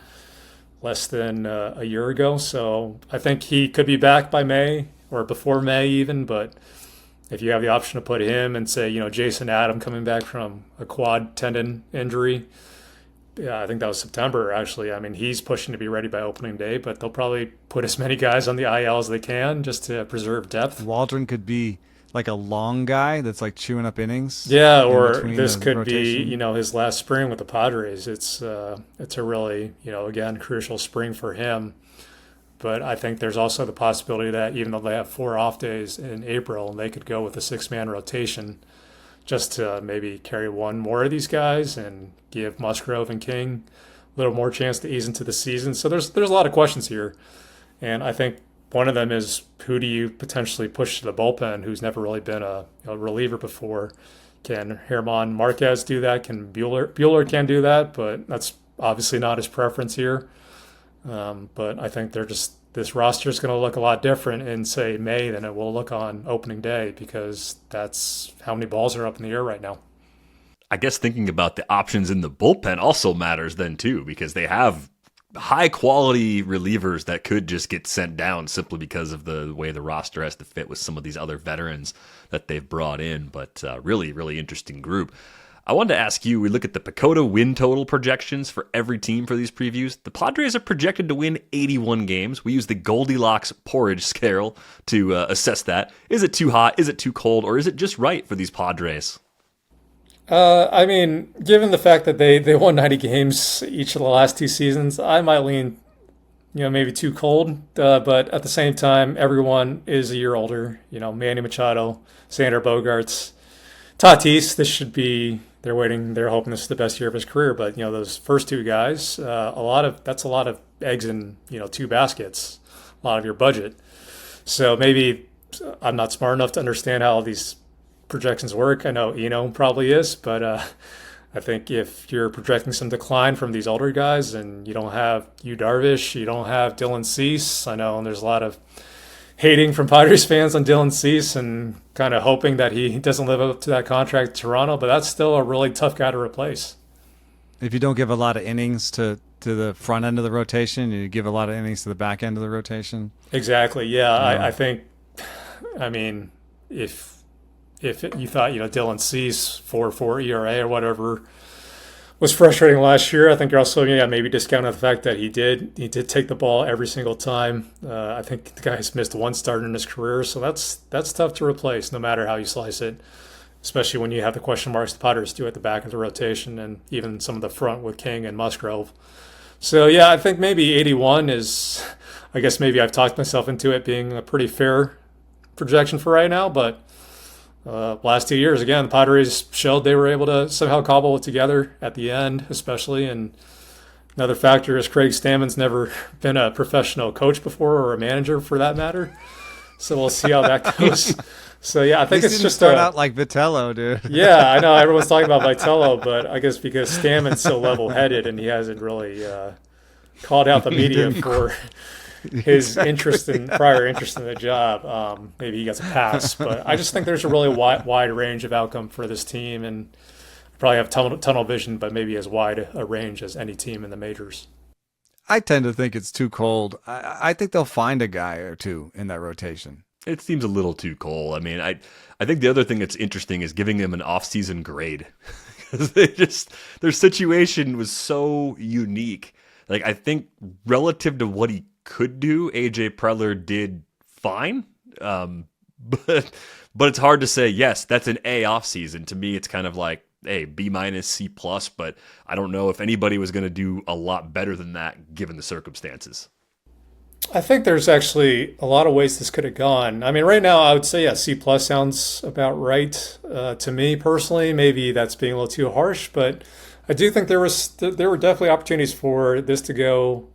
less than a year ago, so I think he could be back by May or before May even. But if you have the option to put him and say, Jason Adam coming back from a quad tendon injury, yeah, I think that was September, actually. I mean, he's pushing to be ready by opening day, but they'll probably put as many guys on the IL as they can just to preserve depth. Waldron could be like a long guy that's like chewing up innings. Yeah, or this could be, his last spring with the Padres. It's a really, again, crucial spring for him. But I think there's also the possibility that even though they have 4 off days in April, they could go with a 6-man rotation just to maybe carry one more of these guys and give Musgrove and King a little more chance to ease into the season. So there's a lot of questions here. And I think one of them is, who do you potentially push to the bullpen who's never really been a reliever before? Can German Marquez do that? Can Buehler can do that? But that's obviously not his preference here. But I think this roster is going to look a lot different in, say, May than it will look on opening day, because that's how many balls are up in the air right now. I guess thinking about the options in the bullpen also matters then too, because they have high quality relievers that could just get sent down simply because of the way the roster has to fit with some of these other veterans that they've brought in. But really, really interesting group. I wanted to ask you, we look at the PECOTA win total projections for every team for these previews. The Padres are projected to win 81 games. We use the Goldilocks porridge scale to assess that. Is it too hot? Is it too cold? Or is it just right for these Padres? I mean, given the fact that they won 90 games each of the last 2 seasons, I might lean, maybe too cold. But at the same time, everyone is a year older. Manny Machado, Xander Bogaerts, Tatis. They're hoping this is the best year of his career. But those first 2 guys, that's a lot of eggs in 2 baskets, a lot of your budget. So maybe I'm not smart enough to understand how all these projections work. I know Eno probably is, but I think if you're projecting some decline from these older guys, and you don't have Yu Darvish, you don't have Dylan Cease. I know, and there's a lot of hating from Padres fans on Dylan Cease and kind of hoping that he doesn't live up to that contract in Toronto, but that's still a really tough guy to replace. If you don't give a lot of innings to the front end of the rotation, you give a lot of innings to the back end of the rotation. Exactly. Yeah. I think, if you thought, Dylan Cease 4.4 ERA or whatever was frustrating last year, I think you're also maybe discounting the fact that he did take the ball every single time. I think the guy's missed 1 start in his career, so that's tough to replace no matter how you slice it, especially when you have the question marks the Padres do at the back of the rotation and even some of the front with King and Musgrove. So yeah, I think maybe 81 is, I guess maybe I've talked myself into it being a pretty fair projection for right now, but last 2 years, again, the Padres showed they were able to somehow cobble it together at the end, especially. And another factor is Craig Stammen's never been a professional coach before, or a manager for that matter. So we'll see how that goes. So yeah, I think it's just start out like Vitello, dude. Yeah, I know everyone's talking about Vitello, but I guess because Stammen's so level-headed and he hasn't really called out the media for his prior interest in the job, maybe he gets a pass. But I just think there's a really wide range of outcome for this team, and probably have tunnel vision, but maybe as wide a range as any team in the majors. I tend to think it's too cold. I think they'll find a guy or two in that rotation. It seems a little too cold. I mean, I think the other thing that's interesting is giving them an off-season grade, because their situation was so unique. Like, I think relative to what he could do, AJ Preller did fine, but it's hard to say, yes, that's an A off season. To me, it's kind of like, hey, B minus, C plus, but I don't know if anybody was going to do a lot better than that given the circumstances. I think there's actually a lot of ways this could have gone. I mean, right now I would say, yeah, C plus sounds about right to me personally. Maybe that's being a little too harsh, but I do think there were definitely opportunities for this to go,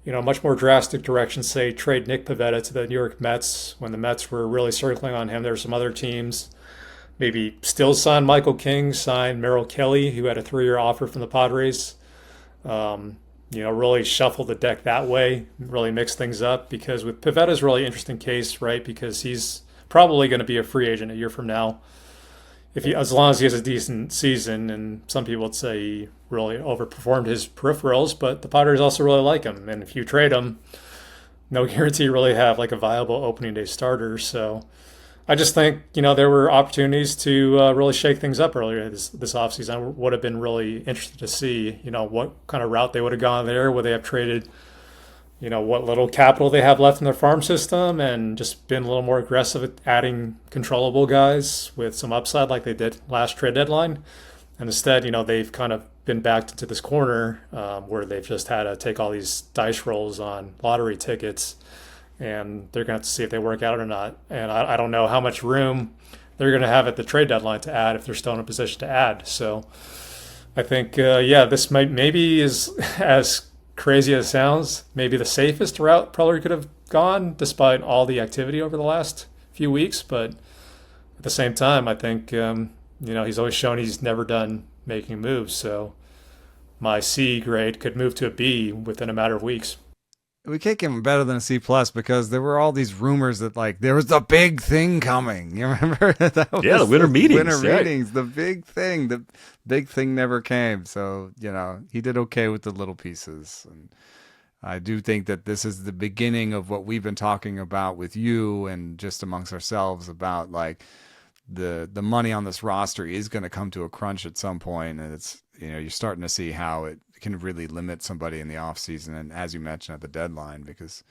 much more drastic direction. Say trade Nick Pivetta to the New York Mets when the Mets were really circling on him. There were some other teams, maybe still sign Michael King, sign Merrill Kelly, who had a 3-year offer from the Padres. Really shuffle the deck that way, really mix things up, because with Pivetta's really interesting case, right? Because he's probably going to be a free agent a year from now, as long as he has a decent season. And some people would say he really overperformed his peripherals, but the Padres also really like him. And if you trade him, no guarantee you really have like a viable opening day starter. So I just think, there were opportunities to really shake things up earlier this offseason. I would have been really interested to see, what kind of route they would have gone there. Would they have traded, what little capital they have left in their farm system and just been a little more aggressive at adding controllable guys with some upside like they did last trade deadline. And instead, they've kind of been backed into this corner where they've just had to take all these dice rolls on lottery tickets, and they're going to have to see if they work out or not. And I don't know how much room they're going to have at the trade deadline to add if they're still in a position to add. So I think, this maybe is as crazy as it sounds, maybe the safest route Preller could have gone despite all the activity over the last few weeks. But at the same time, I think, he's always shown he's never done making moves. So my C grade could move to a B within a matter of weeks. we can't give him better than a C+ because there were all these rumors that like there was the big thing coming. You remember? That was the winter meetings. Meetings, the big thing. The big thing never came. So, he did okay with the little pieces. And I do think that this is the beginning of what we've been talking about with you and just amongst ourselves about like the money on this roster is going to come to a crunch at some point, and it's you're starting to see how it can really limit somebody in the offseason, and as you mentioned at the deadline, because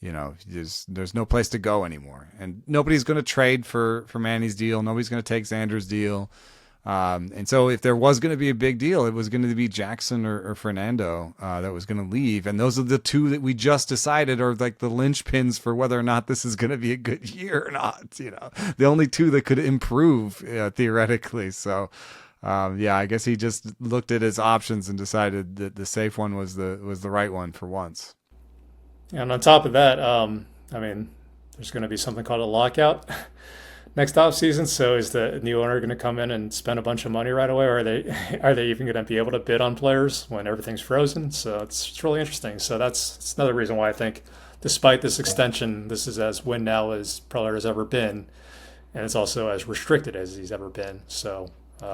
there's no place to go anymore, and nobody's going to trade for Manny's deal, nobody's going to take Xander's deal, and so if there was going to be a big deal, it was going to be Jackson or Fernando that was going to leave, and those are the two that we just decided are like the linchpins for whether or not this is going to be a good year or not. The only two that could improve theoretically. So I guess he just looked at his options and decided that the safe one was the right one for once. And on top of that, there's going to be something called a lockout next offseason. So is the new owner going to come in and spend a bunch of money right away, or are they even going to be able to bid on players when everything's frozen? So it's really interesting. So that's another reason why I think, despite this extension, this is as win now as Preller has ever been, and it's also as restricted as he's ever been. So.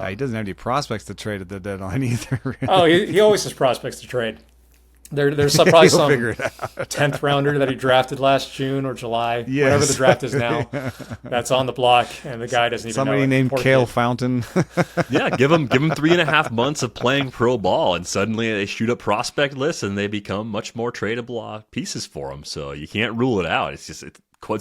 He doesn't have any prospects to trade at the deadline either. Really. Oh, he always has prospects to trade. There's probably some 10th rounder that he drafted last June or July, whatever the draft is now. That's on the block, and the guy doesn't even know. Somebody named Cale Fountain. Yeah, give him 3.5 months of playing pro ball, and suddenly they shoot up prospect lists, and they become much more tradable pieces for him. So you can't rule it out. It's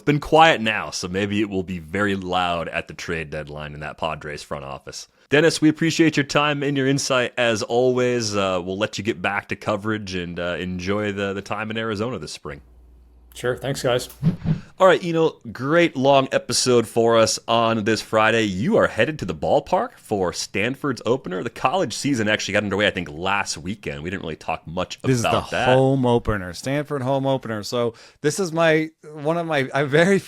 been quiet now, so maybe it will be very loud at the trade deadline in that Padres front office. Dennis, we appreciate your time and your insight as always. We'll let you get back to coverage and enjoy the time in Arizona this spring. Sure. Thanks, guys. All right, great long episode for us on this Friday. You are headed to the ballpark for Stanford's opener. The college season actually got underway, I think, last weekend. We didn't really talk much about that. This is the home opener, Stanford home opener. So this is I have very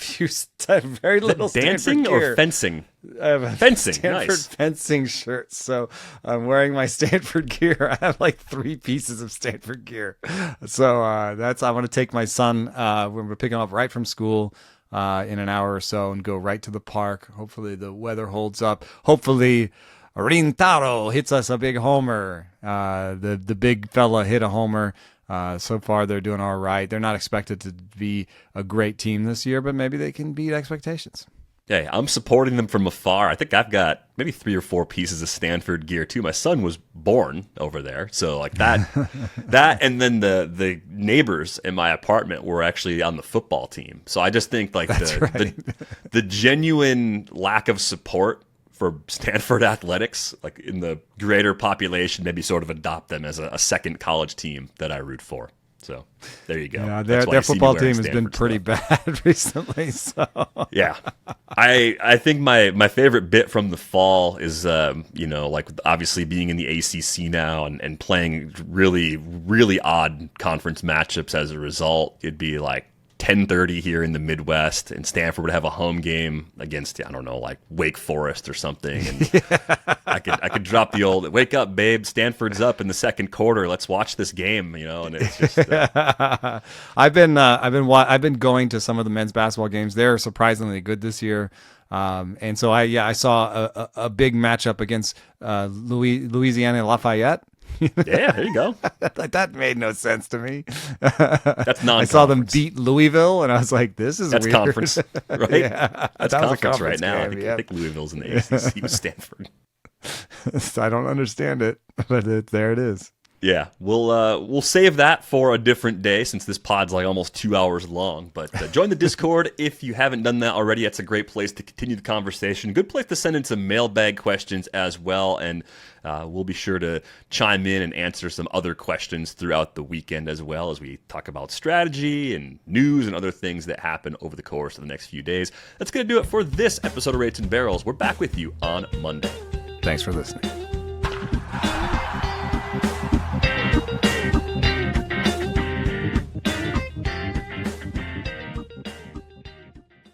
little dancing Stanford or gear. Fencing? I have a fencing, Stanford nice. Fencing shirt, so I'm wearing my Stanford gear. I have like 3 pieces of Stanford gear, so I want to take my son. We're going to pick him up right from school in an hour or so and go right to the park. Hopefully the weather holds up. Hopefully Rintaro hits us a big homer. The big fella hit a homer. So far they're doing all right. They're not expected to be a great team this year, but maybe they can beat expectations. Yeah, I'm supporting them from afar. I think I've got maybe 3 or 4 pieces of Stanford gear too. My son was born over there, so like that, and then the neighbors in my apartment were actually on the football team. So I just think like the genuine lack of support for Stanford athletics, like in the greater population, maybe sort of adopt them as a second college team that I root for. So there you go. Yeah, their football team has been pretty bad recently. So yeah, I think my favorite bit from the fall is like obviously being in the ACC now and playing really really odd conference matchups as a result. It'd be like 10:30 here in the Midwest, and Stanford would have a home game against, I don't know, like Wake Forest or something. And I could drop the old "Wake up, babe! Stanford's up in the second quarter. Let's watch this game." And it's just. I've been going to some of the men's basketball games. They're surprisingly good this year. And so I saw a big matchup against Louisiana Lafayette. Yeah, there you go. That made no sense to me. That's non-conference. I saw them beat Louisville, and I was like, "This is That's weird." conference, right? Yeah, that's that conference right now. Game, I think Louisville's in the ACC with Stanford. I don't understand it, but there it is. Yeah, we'll save that for a different day since this pod's like almost 2 hours long. But join the Discord if you haven't done that already. That's a great place to continue the conversation. Good place to send in some mailbag questions as well, and we'll be sure to chime in and answer some other questions throughout the weekend as well as we talk about strategy and news and other things that happen over the course of the next few days. That's going to do it for this episode of Rates and Barrels. We're back with you on Monday. Thanks for listening.